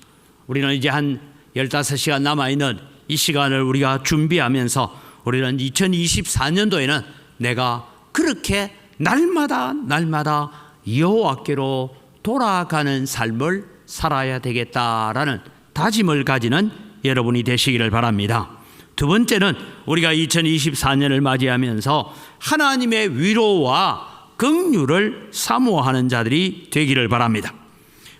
Speaker 1: 우리는 이제 한 15시간 남아있는 이 시간을 우리가 준비하면서 우리는 2024년도에는 내가 그렇게 날마다 여호와께로 돌아가는 삶을 살아야 되겠다라는 다짐을 가지는 여러분이 되시기를 바랍니다. 두 번째는 우리가 2024년을 맞이하면서 하나님의 위로와 긍휼을 사모하는 자들이 되기를 바랍니다.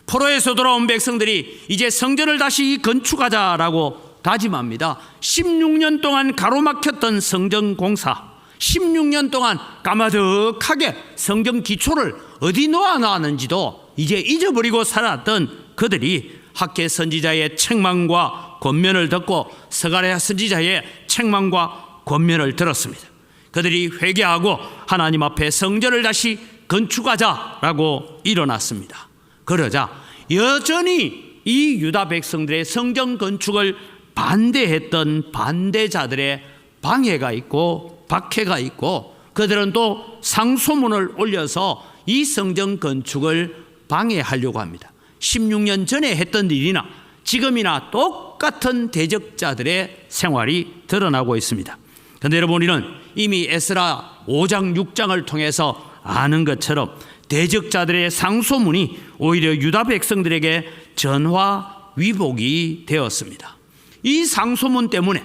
Speaker 1: 포로에서 돌아온 백성들이 이제 성전을 다시 건축하자라고 다짐합니다. 16년 동안 가로막혔던 성전 공사, 16년 동안 까마득하게 성전 기초를 어디 놓아놨는지도 이제 잊어버리고 살았던 그들이 학개 선지자의 책망과 권면을 듣고 스가랴 선지자의 책망과 권면을 들었습니다. 그들이 회개하고 하나님 앞에 성전을 다시 건축하자라고 일어났습니다. 그러자 여전히 이 유다 백성들의 성전 건축을 반대했던 반대자들의 방해가 있고 박해가 있고 그들은 또 상소문을 올려서 이 성전 건축을 방해하려고 합니다. 16년 전에 했던 일이나 지금이나 똑같은 대적자들의 생활이 드러나고 있습니다. 그런데 여러분, 우리는 이미 에스라 5장 6장을 통해서 아는 것처럼 대적자들의 상소문이 오히려 유다 백성들에게 전화위복이 되었습니다. 이 상소문 때문에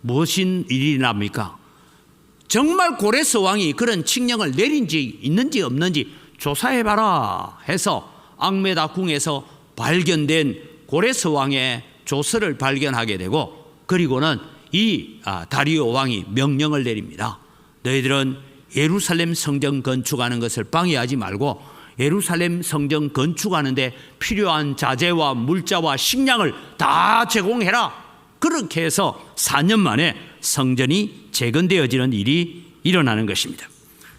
Speaker 1: 무슨 일이 납니까? 정말 고레스 왕이 그런 칙령을 내린지 있는지 없는지 조사해봐라 해서 앙메다 궁에서 발견된 고레스 왕의 조서를 발견하게 되고, 그리고는 이 다리오 왕이 명령을 내립니다. 너희들은 예루살렘 성전 건축하는 것을 방해하지 말고 예루살렘 성전 건축하는데 필요한 자재와 물자와 식량을 다 제공해라. 그렇게 해서 4년 만에 성전이 재건되어지는 일이 일어나는 것입니다.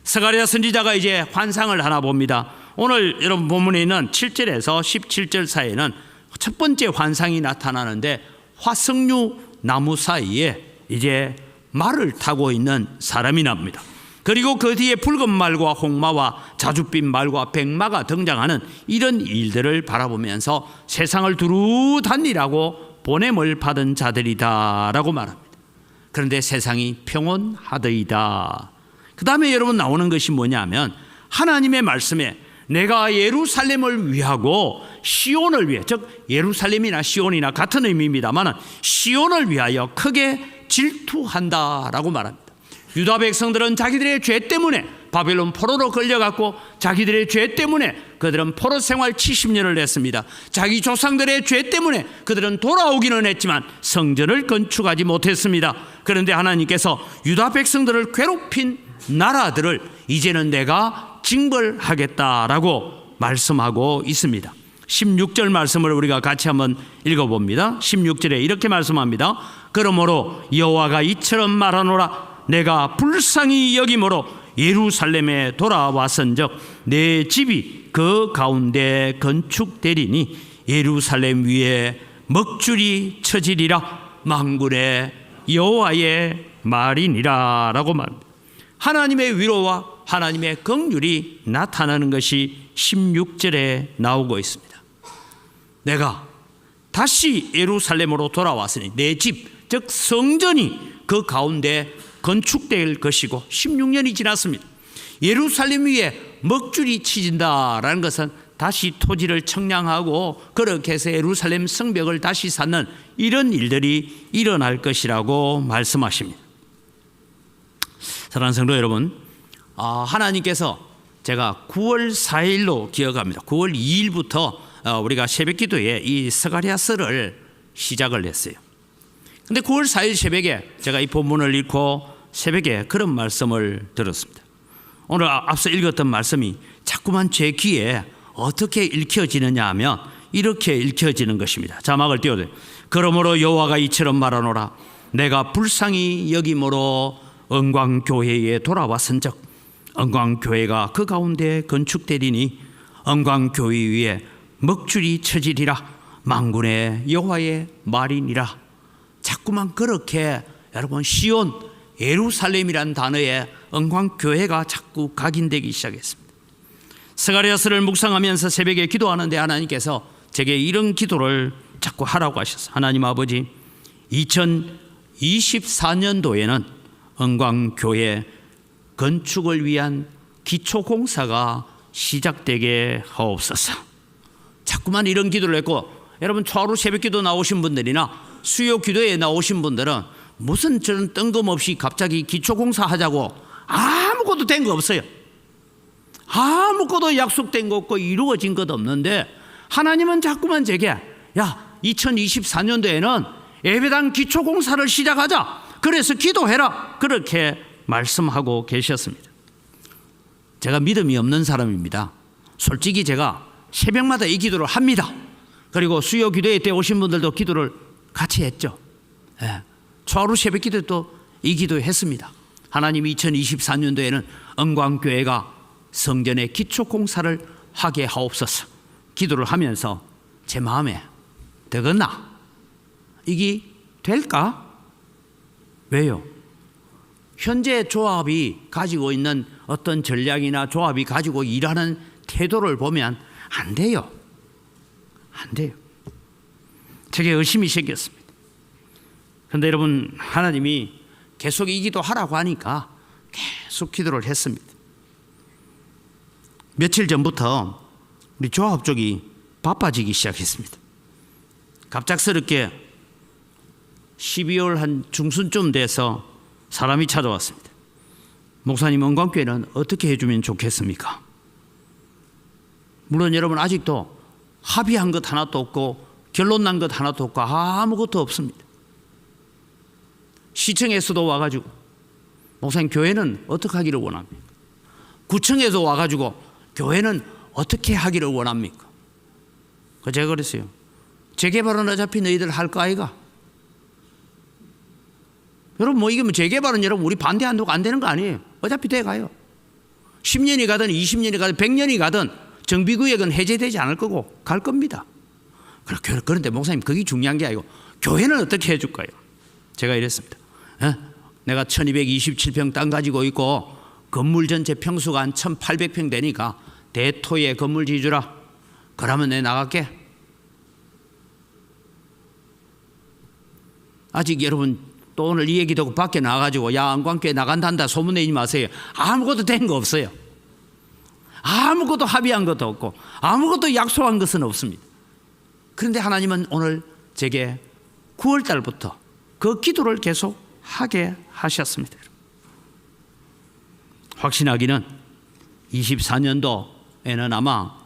Speaker 1: 스가랴 선지자가 이제 환상을 하나 봅니다. 오늘 여러분 본문에 있는 7절에서 17절 사이에는 첫 번째 환상이 나타나는데, 화석류 나무 사이에 이제 말을 타고 있는 사람이 납니다. 그리고 그 뒤에 붉은 말과 홍마와 자줏빛 말과 백마가 등장하는 이런 일들을 바라보면서 세상을 두루 다니라고 보냄을 받은 자들이다라고 말합니다. 그런데 세상이 평온하더이다. 그 다음에 여러분 나오는 것이 뭐냐면, 하나님의 말씀에 내가 예루살렘을 위하고 시온을 위해, 즉 예루살렘이나 시온이나 같은 의미입니다만 시온을 위하여 크게 질투한다라고 말합니다. 유다 백성들은 자기들의 죄 때문에 바벨론 포로로 끌려갔고, 자기들의 죄 때문에 그들은 포로 생활 70년을 했습니다. 자기 조상들의 죄 때문에 그들은 돌아오기는 했지만 성전을 건축하지 못했습니다. 그런데 하나님께서 유다 백성들을 괴롭힌 나라들을 이제는 내가 징벌하겠다라고 말씀하고 있습니다. 16절 말씀을 우리가 같이 한번 읽어봅니다. 16절에 이렇게 말씀합니다. 그러므로 여호와가 이처럼 말하노라. 내가 불쌍히 여김으로 예루살렘에 돌아왔은즉 내 집이 그 가운데 건축되리니 예루살렘 위에 먹줄이 쳐지리라. 만군의 여호와의 말이니라 라고 말합니다. 하나님의 위로와 하나님의 긍휼이 나타나는 것이 16절에 나오고 있습니다. 내가 다시 예루살렘으로 돌아왔으니 내 집, 즉 성전이 그 가운데 건축될 것이고, 16년이 지났습니다. 예루살렘 위에 먹줄이 치진다라는 것은 다시 토지를 청량하고 그렇게 해서 예루살렘 성벽을 다시 쌓는 이런 일들이 일어날 것이라고 말씀하십니다. 사랑하는 성도 여러분, 하나님께서 제가 9월 4일로 기억합니다. 9월 2일부터 우리가 새벽기도에 이 스가랴서를 시작을 했어요. 근데 9월 4일 새벽에 제가 이 본문을 읽고 새벽에 그런 말씀을 들었습니다. 오늘 앞서 읽었던 말씀이 자꾸만 제 귀에 어떻게 읽혀지느냐 하면 이렇게 읽혀지는 것입니다. 자막을 띄워도 그러므로 여호와가 이처럼 말하노라. 내가 불쌍히 여김으로 언광교회에 돌아왔은즉 언광교회가 그 가운데 건축되리니 언광교회 위에 먹줄이 쳐지리라. 만군의 여호와의 말이니라. 자꾸만 그렇게 여러분 시온 예루살렘이라는 단어에 은광교회가 자꾸 각인되기 시작했습니다. 스가랴서를 묵상하면서 새벽에 기도하는데 하나님께서 제게 이런 기도를 자꾸 하라고 하셨어요. 하나님 아버지, 2024년도에는 은광교회 건축을 위한 기초공사가 시작되게 하옵소서. 자꾸만 이런 기도를 했고, 여러분 초하루 새벽기도 나오신 분들이나 수요기도에 나오신 분들은 무슨 저런 뜬금없이 갑자기 기초공사 하자고 아무것도 된 거 없어요. 아무것도 약속된 거 없고 이루어진 것 없는데 하나님은 자꾸만 제게 야 2024년도에는 예배당 기초공사를 시작하자, 그래서 기도해라, 그렇게 말씀하고 계셨습니다. 제가 믿음이 없는 사람입니다. 솔직히 제가 새벽마다 이 기도를 합니다. 그리고 수요 기도회 때 오신 분들도 기도를 같이 했죠. 초하루 새벽 기도 또 이 기도 했습니다. 하나님, 2024년도에는 은광교회가 성전의 기초공사를 하게 하옵소서. 기도를 하면서 제 마음에 되겠나? 이게 될까? 왜요? 현재 조합이 가지고 있는 어떤 전략이나 조합이 가지고 일하는 태도를 보면 안 돼요. 안 돼요. 제게 의심이 생겼습니다. 그런데 여러분, 하나님이 계속 이 기도 하라고 하니까 계속 기도를 했습니다. 며칠 전부터 우리 조합 쪽이 바빠지기 시작했습니다. 갑작스럽게 12월 한 중순쯤 돼서 사람이 찾아왔습니다. 목사님, 은광교회는 어떻게 해주면 좋겠습니까? 물론 여러분 아직도 합의한 것 하나도 없고 결론 난 것 하나도 없고 아무것도 없습니다. 시청에서도 와가지고 목사님, 교회는 어떻게 하기를 원합니까? 구청에서 와가지고 교회는 어떻게 하기를 원합니까? 제가 그랬어요. 재개발은 어차피 너희들 할 거 아이가? 여러분, 뭐 이게 뭐 재개발은 여러분 우리 반대한다고 안 되는 거 아니에요. 어차피 돼 가요. 10년이 가든 20년이 가든 100년이 가든 정비구역은 해제되지 않을 거고 갈 겁니다. 그런데 목사님, 그게 중요한 게 아니고 교회는 어떻게 해줄 거예요? 제가 이랬습니다. 내가 1227평 땅 가지고 있고 건물 전체 평수가 한 1800평 되니까 대토에 건물 지주라. 그러면 내 나갈게. 아직 여러분 또 오늘 이 얘기 듣고 밖에 나가가지고 야, 은광교회 나간단다 소문내지 마세요. 아무것도 된 거 없어요. 아무것도 합의한 것도 없고 아무것도 약속한 것은 없습니다. 그런데 하나님은 오늘 제게 9월 달부터 그 기도를 계속 하게 하셨습니다. 확신하기는 24년도에는 아마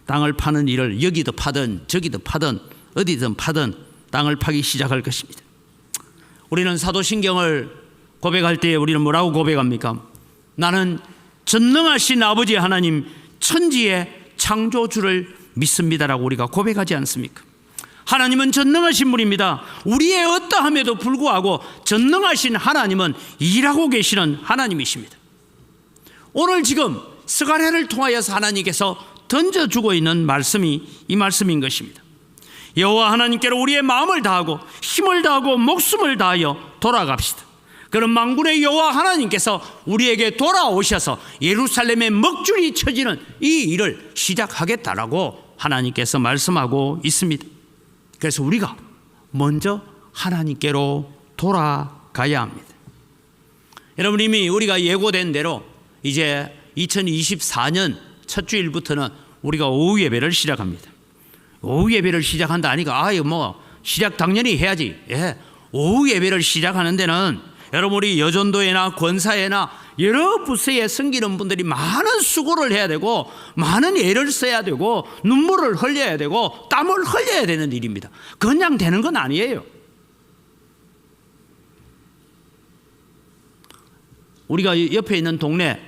Speaker 1: 땅을 파는 일을 여기도 파든 저기도 파든 어디든 파든 땅을 파기 시작할 것입니다. 우리는 사도신경을 고백할 때 우리는 뭐라고 고백합니까? 나는 전능하신 아버지 하나님 천지의 창조주를 믿습니다라고 우리가 고백하지 않습니까? 하나님은 전능하신 분입니다. 우리의 어떠함에도 불구하고 전능하신 하나님은 일하고 계시는 하나님이십니다. 오늘 지금 스가랴를 통하여서 하나님께서 던져주고 있는 말씀이 이 말씀인 것입니다. 여호와 하나님께로 우리의 마음을 다하고 힘을 다하고 목숨을 다하여 돌아갑시다. 그런 만군의 여호와 하나님께서 우리에게 돌아오셔서 예루살렘의 먹줄이 쳐지는 이 일을 시작하겠다라고 하나님께서 말씀하고 있습니다. 그래서 우리가 먼저 하나님께로 돌아가야 합니다. 여러분, 이미 우리가 예고된 대로 이제 2024년 첫 주일부터는 우리가 오후 예배를 시작합니다. 오후 예배를 시작한다 하니까 아유 뭐 시작 당연히 해야지. 오후 예배를 시작하는 데는 여러분 우리 여전도회나 권사회나 여러 부서에 섬기는 분들이 많은 수고를 해야 되고 많은 애를 써야 되고 눈물을 흘려야 되고 땀을 흘려야 되는 일입니다. 그냥 되는 건 아니에요. 우리가 옆에 있는 동네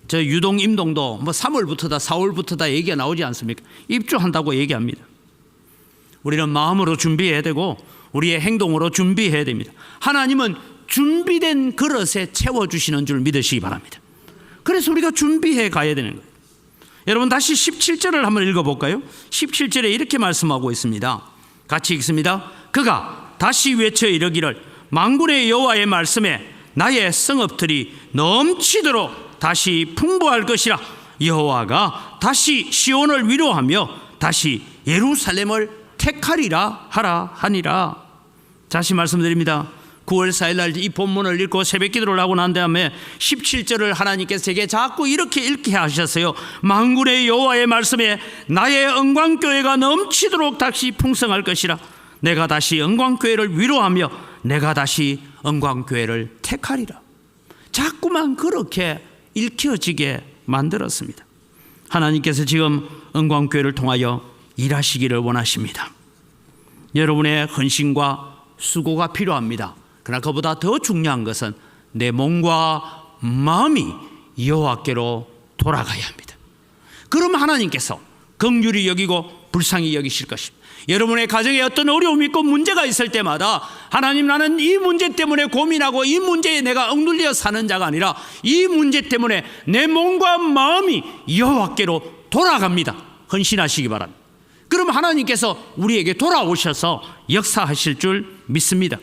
Speaker 1: 저 유동 임동도 뭐 3월부터다 4월부터다 얘기가 나오지 않습니까? 입주한다고 얘기합니다. 우리는 마음으로 준비해야 되고 우리의 행동으로 준비해야 됩니다. 하나님은 준비된 그릇에 채워주시는 줄 믿으시기 바랍니다. 그래서 우리가 준비해 가야 되는 거예요. 여러분 다시 17절을 한번 읽어볼까요? 17절에 이렇게 말씀하고 있습니다. 같이 읽습니다. 그가 다시 외쳐 이르기를 만군의 여호와의 말씀에 나의 성읍들이 넘치도록 다시 풍부할 것이라. 여호와가 다시 시온을 위로하며 다시 예루살렘을 택하리라 하라 하니라. 다시 말씀드립니다. 9월 4일 날 이 본문을 읽고 새벽 기도를 하고 난 다음에 17절을 하나님께서 제게 자꾸 이렇게 읽게 하셨어요. 만군의 여호와의 말씀에 나의 영광교회가 넘치도록 다시 풍성할 것이라. 내가 다시 영광교회를 위로하며 내가 다시 영광교회를 택하리라. 자꾸만 그렇게 읽혀지게 만들었습니다. 하나님께서 지금 영광교회를 통하여 일하시기를 원하십니다. 여러분의 헌신과 수고가 필요합니다. 그러나 그보다 더 중요한 것은 내 몸과 마음이 여호와께로 돌아가야 합니다. 그럼 하나님께서 긍휼히 여기고 불쌍히 여기실 것입니다. 여러분의 가정에 어떤 어려움이 있고 문제가 있을 때마다 하나님, 나는 이 문제 때문에 고민하고 이 문제에 내가 억눌려 사는 자가 아니라 이 문제 때문에 내 몸과 마음이 여호와께로 돌아갑니다. 헌신하시기 바랍니다. 그럼 하나님께서 우리에게 돌아오셔서 역사하실 줄 믿습니다.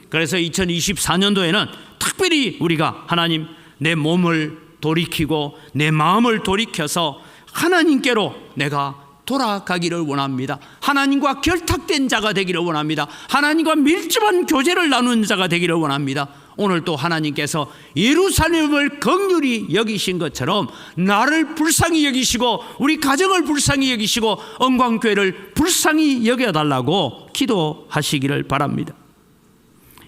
Speaker 1: 그래서 2024년도에는 특별히 우리가 하나님, 내 몸을 돌이키고 내 마음을 돌이켜서 하나님께로 내가 돌아가기를 원합니다. 하나님과 결탁된 자가 되기를 원합니다. 하나님과 밀접한 교제를 나누는 자가 되기를 원합니다. 오늘 또 하나님께서 예루살렘을 긍휼히 여기신 것처럼 나를 불쌍히 여기시고 우리 가정을 불쌍히 여기시고 영광교회를 불쌍히 여겨달라고 기도하시기를 바랍니다.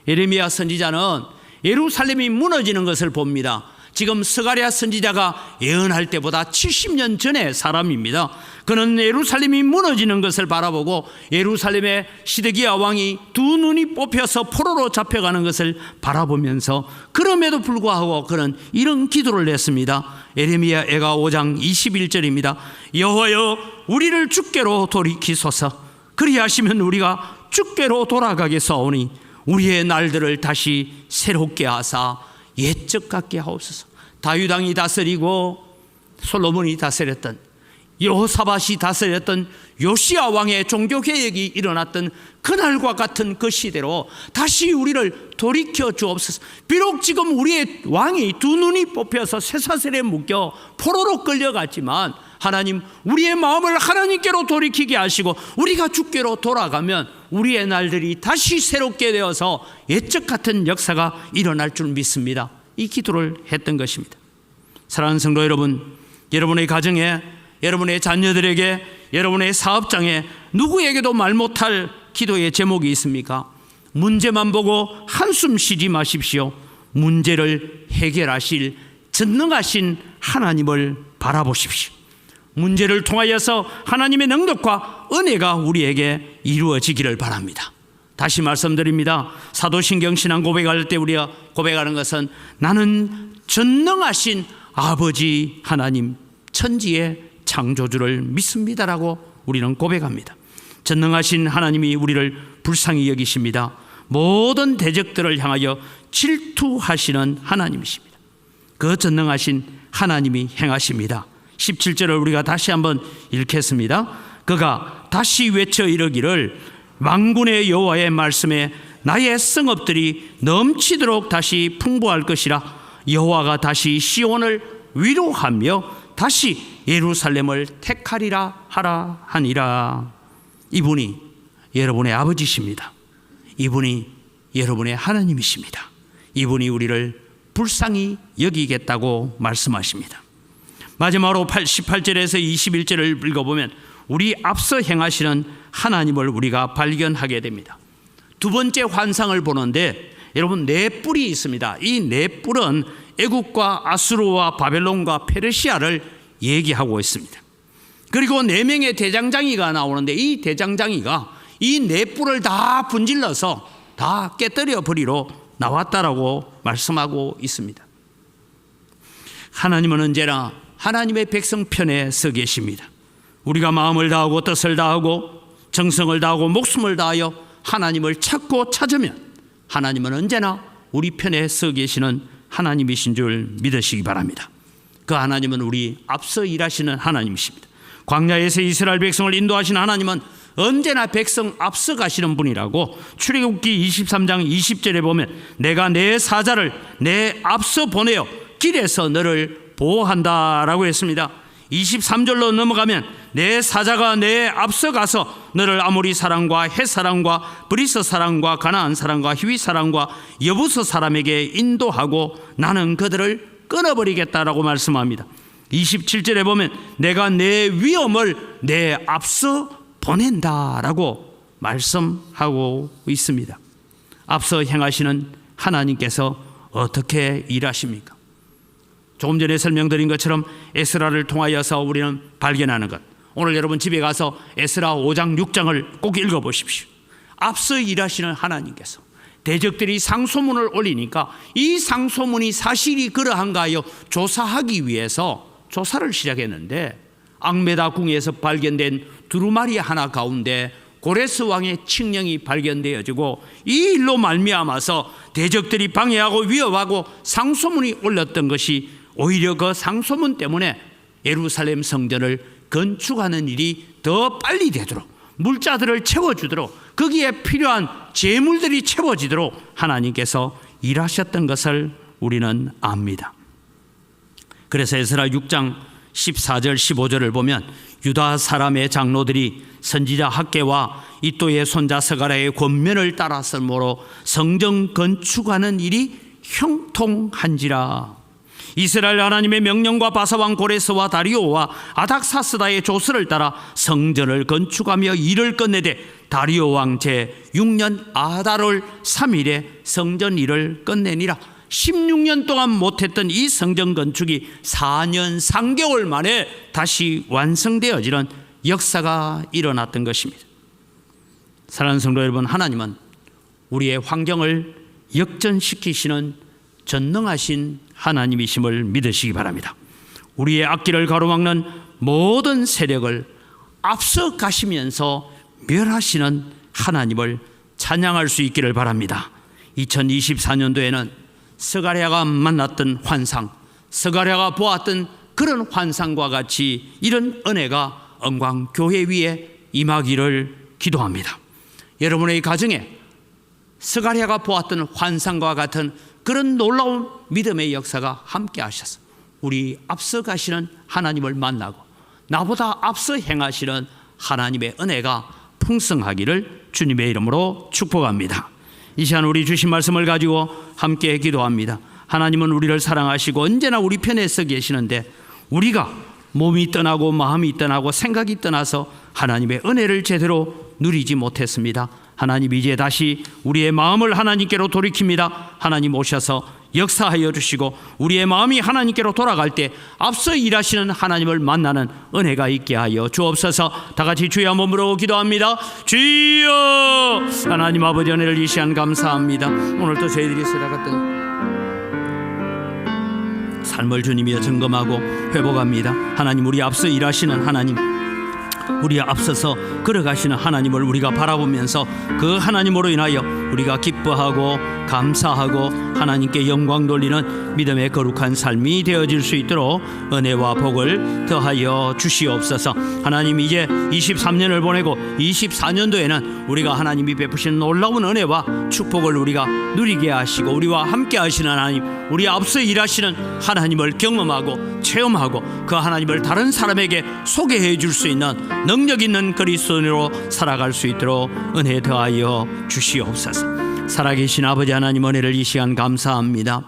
Speaker 1: 예레미야 선지자는 예루살렘이 무너지는 것을 봅니다. 지금 스가랴 선지자가 예언할 때보다 70년 전의 사람입니다. 그는 예루살렘이 무너지는 것을 바라보고 예루살렘의 시드기야 왕이 두 눈이 뽑혀서 포로로 잡혀가는 것을 바라보면서 그럼에도 불구하고 그는 이런 기도를 했습니다. 예레미야 애가 5장 21절입니다. 여호와여, 우리를 주께로 돌이키소서. 그리하시면 우리가 주께로 돌아가겠사오니 우리의 날들을 다시 새롭게 하사 옛적 같게 하옵소서. 다윗 왕이 다스리고 솔로몬이 다스렸던, 여호사밧이 다스렸던 요시야 왕의 종교 개혁이 일어났던 그날과 같은 그 시대로 다시 우리를 돌이켜 주옵소서. 비록 지금 우리의 왕이 두 눈이 뽑혀서 쇠사슬에 묶여 포로로 끌려갔지만 하나님, 우리의 마음을 하나님께로 돌이키게 하시고 우리가 주께로 돌아가면 우리의 날들이 다시 새롭게 되어서 옛적 같은 역사가 일어날 줄 믿습니다. 이 기도를 했던 것입니다. 사랑하는 성도 여러분, 여러분의 가정에, 여러분의 자녀들에게, 여러분의 사업장에 누구에게도 말 못할 기도의 제목이 있습니까? 문제만 보고 한숨 쉬지 마십시오. 문제를 해결하실 전능하신 하나님을 바라보십시오. 문제를 통하여서 하나님의 능력과 은혜가 우리에게 이루어지기를 바랍니다. 다시 말씀드립니다. 사도신경 신앙 고백할 때 우리가 고백하는 것은 나는 전능하신 아버지 하나님, 천지의 창조주를 믿습니다라고 우리는 고백합니다. 전능하신 하나님이 우리를 불쌍히 여기십니다. 모든 대적들을 향하여 질투하시는 하나님이십니다. 그 전능하신 하나님이 행하십니다. 17절을 우리가 다시 한번 읽겠습니다. 그가 다시 외쳐 이르기를 만군의 여호와의 말씀에 나의 성읍들이 넘치도록 다시 풍부할 것이라. 여호와가 다시 시온을 위로하며 다시 예루살렘을 택하리라 하라 하니라. 이분이 여러분의 아버지십니다. 이분이 여러분의 하나님이십니다. 이분이 우리를 불쌍히 여기겠다고 말씀하십니다. 마지막으로 18절에서 21절을 읽어보면 우리 앞서 행하시는 하나님을 우리가 발견하게 됩니다. 두 번째 환상을 보는데 여러분, 네 뿔이 있습니다. 이 네 뿔은 애국과 아수르와 바벨론과 페르시아를 얘기하고 있습니다. 그리고 네 명의 대장장이가 나오는데 이 대장장이가 이 네 뿔을 다 분질러서 다 깨뜨려 버리러 나왔다라고 말씀하고 있습니다. 하나님은 언제나 하나님의 백성 편에 서 계십니다. 우리가 마음을 다하고 뜻을 다하고 정성을 다하고 목숨을 다하여 하나님을 찾고 찾으면 하나님은 언제나 우리 편에 서 계시는 하나님이신 줄 믿으시기 바랍니다. 그 하나님은 우리 앞서 일하시는 하나님이십니다. 광야에서 이스라엘 백성을 인도하신 하나님은 언제나 백성 앞서 가시는 분이라고 출애굽기 23장 20절에 보면 내가 내 사자를 내 앞서 보내어 길에서 너를 보호한다라고 했습니다. 23절로 넘어가면 내 사자가 내 앞서 가서 너를 아모리 사람과 헷 사람과 브리스 사람과 가나안 사람과 히위 사람과 여부스 사람에게 인도하고 나는 그들을 끊어버리겠다라고 말씀합니다. 27절에 보면 내가 내 위엄을 내 앞서 보낸다라고 말씀하고 있습니다. 앞서 행하시는 하나님께서 어떻게 일하십니까? 조금 전에 설명드린 것처럼 에스라를 통하여서 우리는 발견하는 것, 오늘 여러분 집에 가서 에스라 5장 6장을 꼭 읽어보십시오. 앞서 일하시는 하나님께서 대적들이 상소문을 올리니까 이 상소문이 사실이 그러한가 하여 조사하기 위해서 조사를 시작했는데 앙메다 궁에서 발견된 두루마리 하나 가운데 고레스 왕의 칙령이 발견되어지고 이 일로 말미암아서 대적들이 방해하고 위협하고 상소문이 올렸던 것이 오히려 그 상소문 때문에 예루살렘 성전을 건축하는 일이 더 빨리 되도록 물자들을 채워주도록 거기에 필요한 재물들이 채워지도록 하나님께서 일하셨던 것을 우리는 압니다. 그래서 에스라 6장 14절 15절을 보면 유다 사람의 장로들이 선지자 학개와 이또의 손자 스가랴의 권면을 따랐으므로 성전 건축하는 일이 형통한지라. 이스라엘 하나님의 명령과 바사왕 고레스와 다리오와 아닥사스다의 조서를 따라 성전을 건축하며 일을 끝내되 다리오 왕 제6년 아달월 3일에 성전 일을 끝내니라. 16년 동안 못했던 이 성전 건축이 4년 3개월 만에 다시 완성되어지는 역사가 일어났던 것입니다. 사랑하는 성도 여러분, 하나님은 우리의 환경을 역전시키시는 전능하신 하나님이심을 믿으시기 바랍니다. 우리의 앞길을 가로막는 모든 세력을 앞서 가시면서 멸하시는 하나님을 찬양할 수 있기를 바랍니다. 2024년도에는 스가랴가 만났던 환상, 스가랴가 보았던 그런 환상과 같이 이런 은혜가 언광교회 위에 임하기를 기도합니다. 여러분의 가정에 스가랴가 보았던 환상과 같은 그런 놀라운 믿음의 역사가 함께 하셔서 우리 앞서 가시는 하나님을 만나고 나보다 앞서 행하시는 하나님의 은혜가 풍성하기를 주님의 이름으로 축복합니다. 이 시간 우리 주신 말씀을 가지고 함께 기도합니다. 하나님은 우리를 사랑하시고 언제나 우리 편에 서 계시는데 우리가 몸이 떠나고 마음이 떠나고 생각이 떠나서 하나님의 은혜를 제대로 누리지 못했습니다. 하나님 이제 다시 우리의 마음을 하나님께로 돌이킵니다. 하나님 오셔서 역사하여 주시고 우리의 마음이 하나님께로 돌아갈 때 앞서 일하시는 하나님을 만나는 은혜가 있게 하여 주옵소서. 다 같이 주여 몸으로 기도합니다. 주여, 하나님 아버지 은혜를 이 시간 감사합니다. 오늘도 저희들이 살아갔던 삶을 주님이여 점검하고 회복합니다. 하나님, 우리 앞서 일하시는 하나님, 우리 앞서서 걸어가시는 하나님을 우리가 바라보면서 그 하나님으로 인하여 우리가 기뻐하고 감사하고 하나님께 영광 돌리는 믿음의 거룩한 삶이 되어질 수 있도록 은혜와 복을 더하여 주시옵소서. 하나님, 이제 23년을 보내고 24년도에는 우리가 하나님이 베푸시는 놀라운 은혜와 축복을 우리가 누리게 하시고 우리와 함께 하시는 하나님, 우리 앞서 일하시는 하나님을 경험하고 체험하고 그 하나님을 다른 사람에게 소개해 줄 수 있는 능력 있는 그리스도인으로 살아갈 수 있도록 은혜 더하여 주시옵소서. 살아계신 아버지 하나님, 은혜를 이 시간 감사합니다.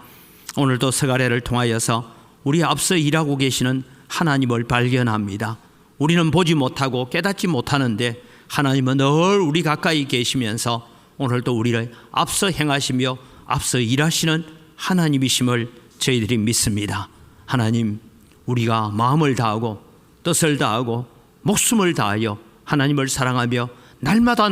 Speaker 1: 오늘도 스가랴를 통하여서 우리 앞서 일하고 계시는 하나님을 발견합니다. 우리는 보지 못하고 깨닫지 못하는데 하나님은 늘 우리 가까이 계시면서 오늘도 우리를 앞서 행하시며 앞서 일하시는 하나님이심을 저희들이 믿습니다. 하나님, 우리가 마음을 다하고 뜻을 다하고 목숨을 다하여 하나님을 사랑하며 날마다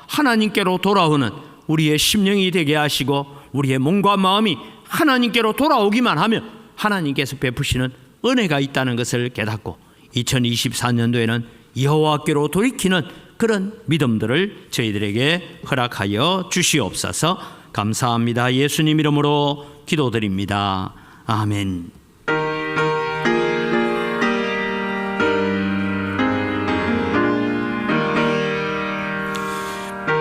Speaker 1: 하나님께로 돌아오는 우리의 심령이 되게 하시고 우리의 몸과 마음이 하나님께로 돌아오기만 하면 하나님께서 베푸시는 은혜가 있다는 것을 깨닫고 2024년도에는 여호와께로 돌이키는 그런 믿음들을 저희들에게 허락하여 주시옵소서. 감사합니다. 예수님 이름으로 기도드립니다. 아멘.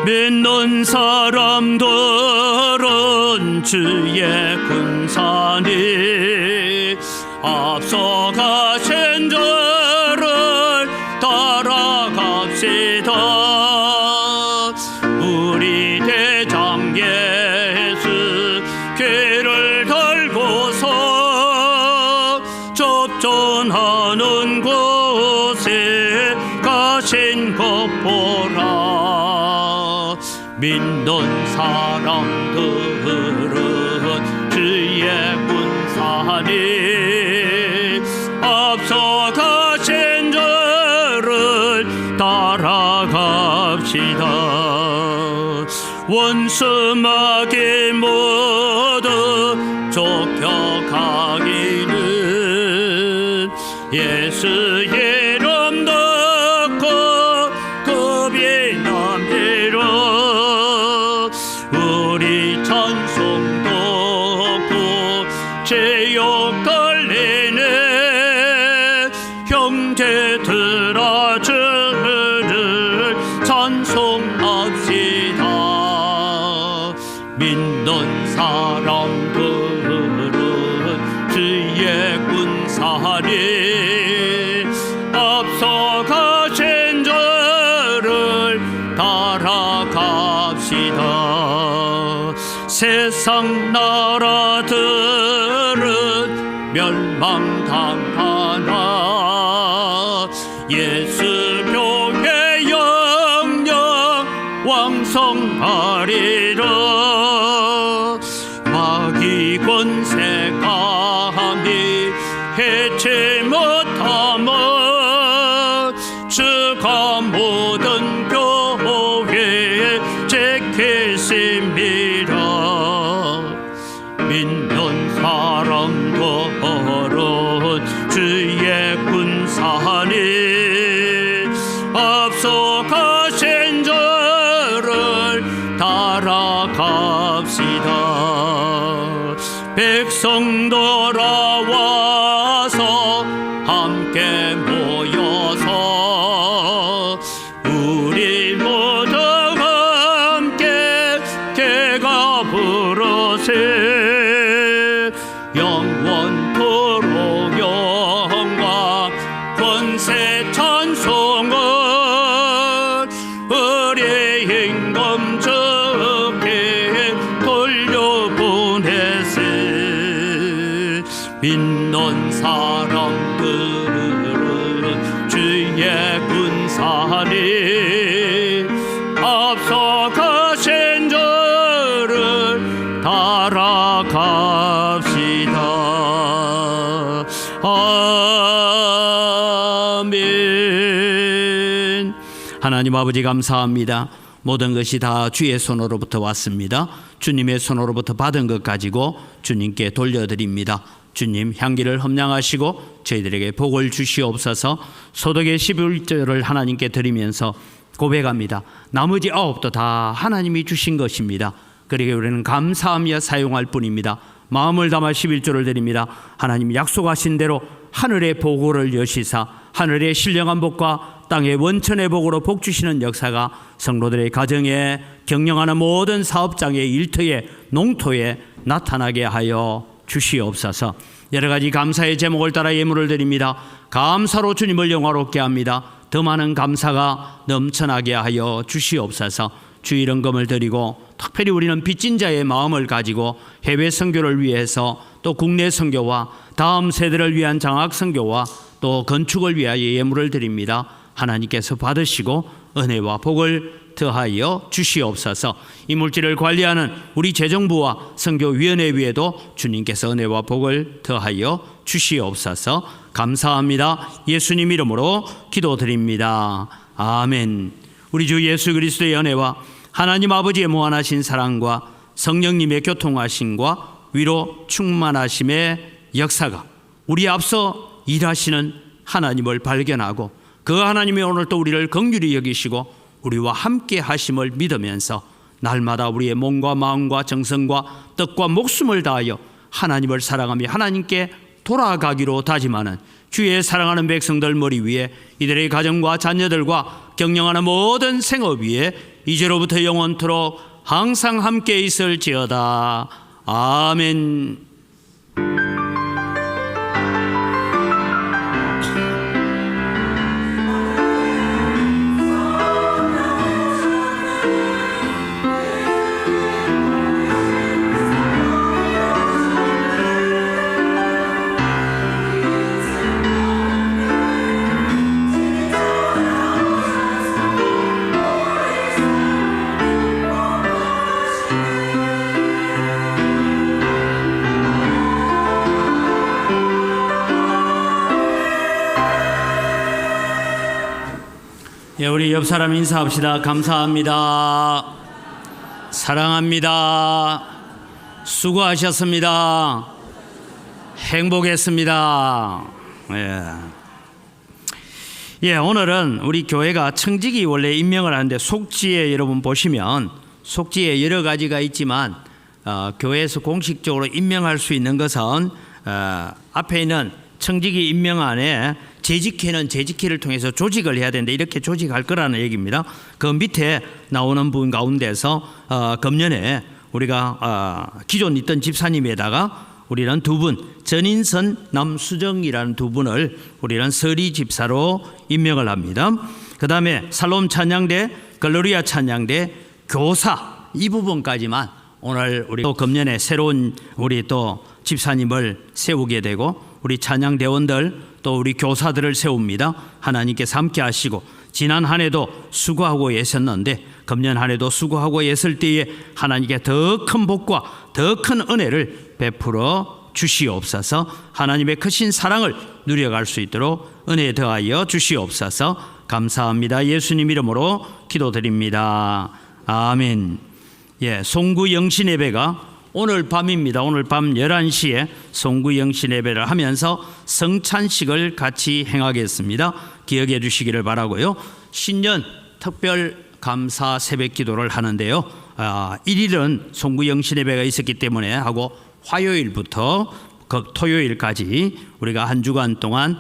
Speaker 1: 믿는 사람들은 주의 군사니 앞서가신 저를 따라갑시다. 우리 대장 예수 귀를 달고서 접전하는 곳에 가신 것 보라. 믿는 사람들은 주의 군사니 앞서가신 저를 따라갑시다. 원수마귀 모두 쫓겨가기는 예수 이름 듣고 겁이 남이라. 우리 찬송 듣고 제욕 걸리네. 형제들아 주를 찬송합시다. 믿는 사람들은 주의 군사니 앞서가신 저를 따라갑시다. 세상 나라들은 멸망당하나 예수 교회 영영 왕성하리라. 마귀 권세 감히 해치 못하면 주가 모든 교회에 지키심이라. 믿는 사람들은 주의 군사니 앞서가신 저를 따라갑시다. 백성 돌아와서 함께 모여서 우리 모두 함께 개가 부르세. 영원토록 영광 권세 찬송은 우리 임금 주께 돌려보내세. 믿는 사람들은 주의 군사니 앞서가신 저를 따라갑시다. 아멘. 하나님 아버지 감사합니다. 모든 것이 다 주의 손으로부터 왔습니다. 주님의 손으로부터 받은 것 가지고 주님께 돌려드립니다. 주님 향기를 험량하시고 저희들에게 복을 주시옵소서. 소득의 11조를 하나님께 드리면서 고백합니다. 나머지 9도 다 하나님이 주신 것입니다. 그러기에 우리는 감사하며 사용할 뿐입니다. 마음을 담아 11조를 드립니다. 하나님 약속하신 대로 하늘의 보고를 여시사 하늘의 신령한 복과 땅의 원천의 복으로 복 주시는 역사가 성도들의 가정에 경영하는 모든 사업장의 일터에 농토에 나타나게 하여 주시옵소서. 여러 가지 감사의 제목을 따라 예물을 드립니다. 감사로 주님을 영화롭게 합니다. 더 많은 감사가 넘쳐나게 하여 주시옵소서. 주 이름금을 드리고 특별히 우리는 빚진 자의 마음을 가지고 해외 선교를 위해서 또 국내 선교와 다음 세대를 위한 장학 선교와 또 건축을 위하여 예물을 드립니다. 하나님께서 받으시고 은혜와 복을 더하여 주시옵소서. 이 물질을 관리하는 우리 재정부와 선교위원회 위에도 주님께서 은혜와 복을 더하여 주시옵소서. 감사합니다. 예수님 이름으로 기도드립니다. 아멘. 우리 주 예수 그리스도의 은혜와 하나님 아버지의 무한하신 사랑과 성령님의 교통하심과 위로 충만하심의 역사가 우리 앞서 일하시는 하나님을 발견하고 그 하나님이 오늘 또 우리를 긍휼히 여기시고 우리와 함께 하심을 믿으면서 날마다 우리의 몸과 마음과 정성과 뜻과 목숨을 다하여 하나님을 사랑하며 하나님께 돌아가기로 다짐하는 주의 사랑하는 백성들 머리 위에 이들의 가정과 자녀들과 경영하는 모든 생업 위에 이제로부터 영원토록 항상 함께 있을지어다. 아멘. 예, 우리 옆 사람 인사합시다. 감사합니다. 사랑합니다. 수고하셨습니다. 행복했습니다. 예, 오늘은 우리 교회가 청직이 원래 임명을 하는데 속지에 여러분 보시면 속지에 여러 가지가 있지만 교회에서 공식적으로 임명할 수 있는 것은 앞에 있는 청직이 임명 안에 재직회는 재직회를 통해서 조직을 해야 되는데 이렇게 조직할 거라는 얘기입니다. 그 밑에 나오는 분 가운데서 금년에 우리가 기존 있던 집사님에다가 우리는 두 분, 전인선, 남수정이라는 두 분을 우리는 서리 집사로 임명을 합니다. 그 다음에 살롬 찬양대, 글로리아 찬양대, 교사 이 부분까지만 오늘 우리 또 금년에 새로운 우리 또 집사님을 세우게 되고 우리 찬양대원들 또 우리 교사들을 세웁니다. 하나님께서 함께 하시고 지난 한 해도 수고하고 계셨는데 금년 한 해도 수고하고 계실 때에 하나님께 더 큰 복과 더 큰 은혜를 베풀어 주시옵소서. 하나님의 크신 사랑을 누려갈 수 있도록 은혜 더하여 주시옵소서. 감사합니다. 예수님 이름으로 기도드립니다. 아멘. 예, 송구 영신 예배가 오늘 밤입니다. 오늘 밤 11시에 송구 영신 예배를 하면서 성찬식을 같이 행하겠습니다. 기억해 주시기를 바라고요. 신년 특별 감사 새벽 기도를 하는데요. 1일은 송구 영신 예배가 있었기 때문에 하고 화요일부터 토요일까지 우리가 한 주간 동안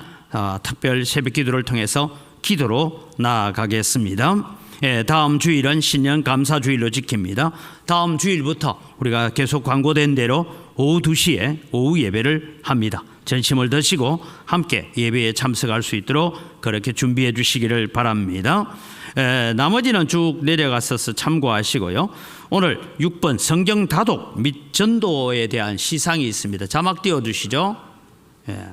Speaker 1: 특별 새벽 기도를 통해서 기도로 나아가겠습니다. 예, 다음 주일은 신년 감사 주일로 지킵니다. 다음 주일부터 우리가 계속 광고된 대로 오후 2시에 오후 예배를 합니다. 전심을 드시고 함께 예배에 참석할 수 있도록 그렇게 준비해 주시기를 바랍니다. 나머지는 쭉 내려가서 참고하시고요. 오늘 6번 성경 다독 및 전도에 대한 시상이 있습니다. 자막 띄워주시죠. 예.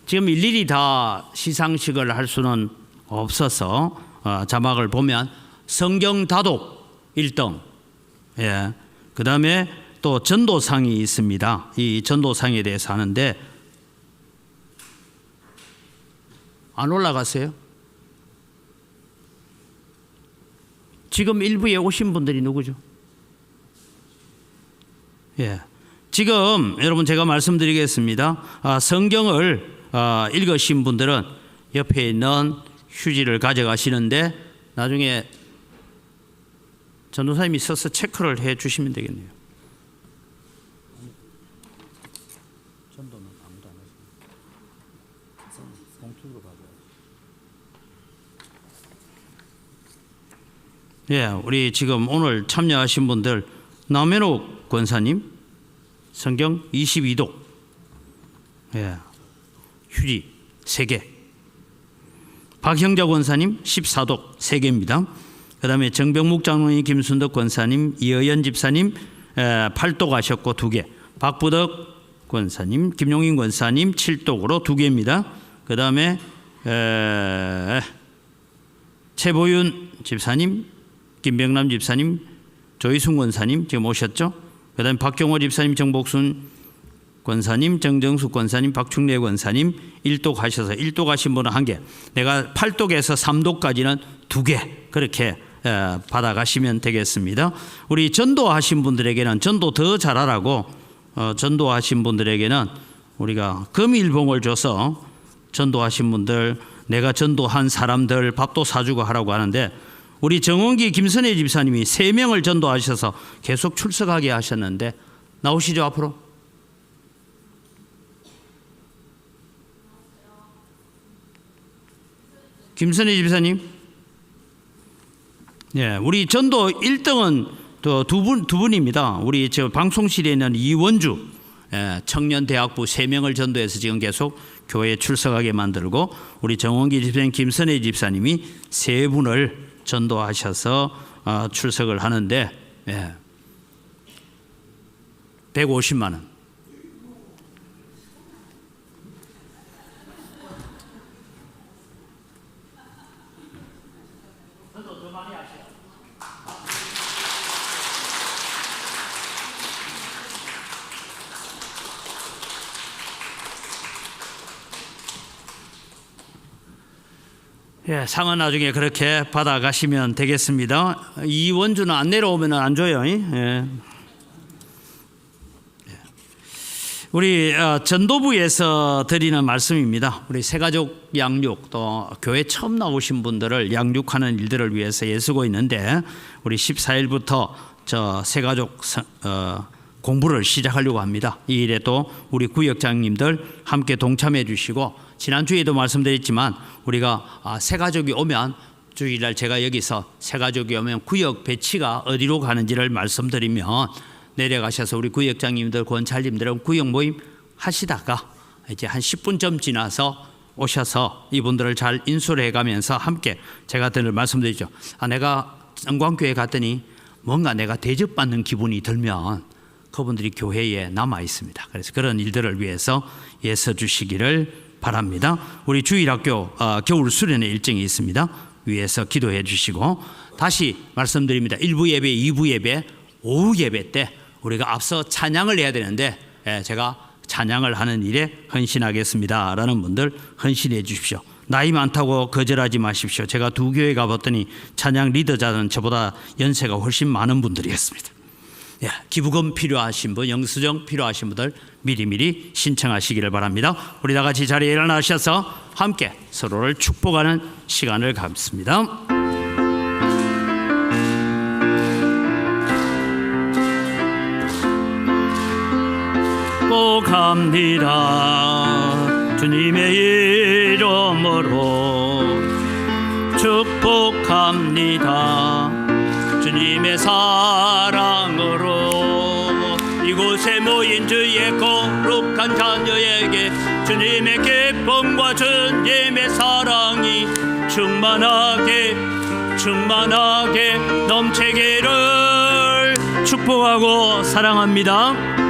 Speaker 1: 지금 일일이 다 시상식을 할 수는 없어서 자막을 보면 성경 다독 1등, 예. 그 다음에 또 전도상이 있습니다. 이 전도상에 대해서 하는데 안 올라갔어요? 지금 일부에 오신 분들이 누구죠? 예. 지금 여러분 제가 말씀드리겠습니다. 성경을 읽으신 분들은 옆에 있는 휴지를 가져가시는데 나중에 전도사님이 서서 체크를 해 주시면 되겠네요. 전도는 아무도 안 하시고 봉투로 가져야지. 예, 우리 지금 오늘 참여하신 분들 남현옥 권사님 성경 22독, 예, 휴지 3개. 박형자 권사님 14독 3개입니다. 그 다음에 정병묵 장로님, 김순덕 권사님, 이어연 집사님 8독 하셨고 2개. 박부덕 권사님, 김용인 권사님 7독으로 2개입니다. 그 다음에 최보윤 집사님, 김병남 집사님, 조희순 권사님 지금 오셨죠? 그 다음에 박경호 집사님, 정복순 권사님, 정정숙 권사님, 박충래 권사님 1독 하셔서 1독 하신 분은 1개, 내가 8독에서 3독까지는 2개 그렇게 받아가시면 되겠습니다. 우리 전도하신 분들에게는 전도 더 잘하라고 전도하신 분들에게는 우리가 금일봉을 줘서 전도하신 분들, 내가 전도한 사람들 밥도 사주고 하라고 하는데 우리 정원기 김선혜 집사님이 3명을 전도하셔서 계속 출석하게 하셨는데 나오시죠 앞으로. 김선혜 집사님 예, 우리 전도 1등은 또 두 분입니다. 우리 저 방송실에 있는 이원주 청년대학부 3명을 전도해서 지금 계속 교회에 출석하게 만들고, 우리 정원기 집사님, 김선혜 집사님이 3분을 전도하셔서 출석을 하는데 150만 원. 예, 상은 나중에 그렇게 받아가시면 되겠습니다. 이원주는 안 내려오면 안 줘요. 예. 우리 전도부에서 드리는 말씀입니다. 우리 새가족 양육, 또 교회 처음 나오신 분들을 양육하는 일들을 위해서 애쓰고 있는데, 우리 14일부터 저 새가족 공부를 시작하려고 합니다. 이 일에 또 우리 구역장님들 함께 동참해 주시고, 지난주에도 말씀드렸지만 우리가 새가족이 오면, 주일날 제가 여기서 새가족이 오면 구역 배치가 어디로 가는지를 말씀드리면, 내려가셔서 우리 구역장님들, 권찰님들은 구역 모임 하시다가 이제 한 10분쯤 지나서 오셔서 이분들을 잘 인수를 해가면서 함께, 제가 늘 말씀드리죠. 내가 영광교회 갔더니 뭔가 내가 대접받는 기분이 들면 그분들이 교회에 남아 있습니다. 그래서 그런 일들을 위해서 애써 주시기를 바랍니다. 우리 주일학교 겨울 수련회 일정이 있습니다. 위에서 기도해 주시고, 다시 말씀드립니다. 1부 예배, 2부 예배, 오후 예배 때 우리가 앞서 찬양을 해야 되는데, 제가 찬양을 하는 일에 헌신하겠습니다 라는 분들 헌신해 주십시오. 나이 많다고 거절하지 마십시오. 제가 2교회 가봤더니 찬양 리더자는 저보다 연세가 훨씬 많은 분들이었습니다. 기부금 필요하신 분, 영수증 필요하신 분들 미리미리 신청하시기를 바랍니다. 우리 다 같이 자리에 일어나셔서 함께 서로를 축복하는 시간을 갖습니다. 축복합니다. 주님의 이름으로 축복합니다. 주님의 사랑으로 이곳에 모인 주의 거룩한 자녀에게 주님의 기쁨과 주님의 사랑이 충만하게 넘치기를 축복하고 사랑합니다.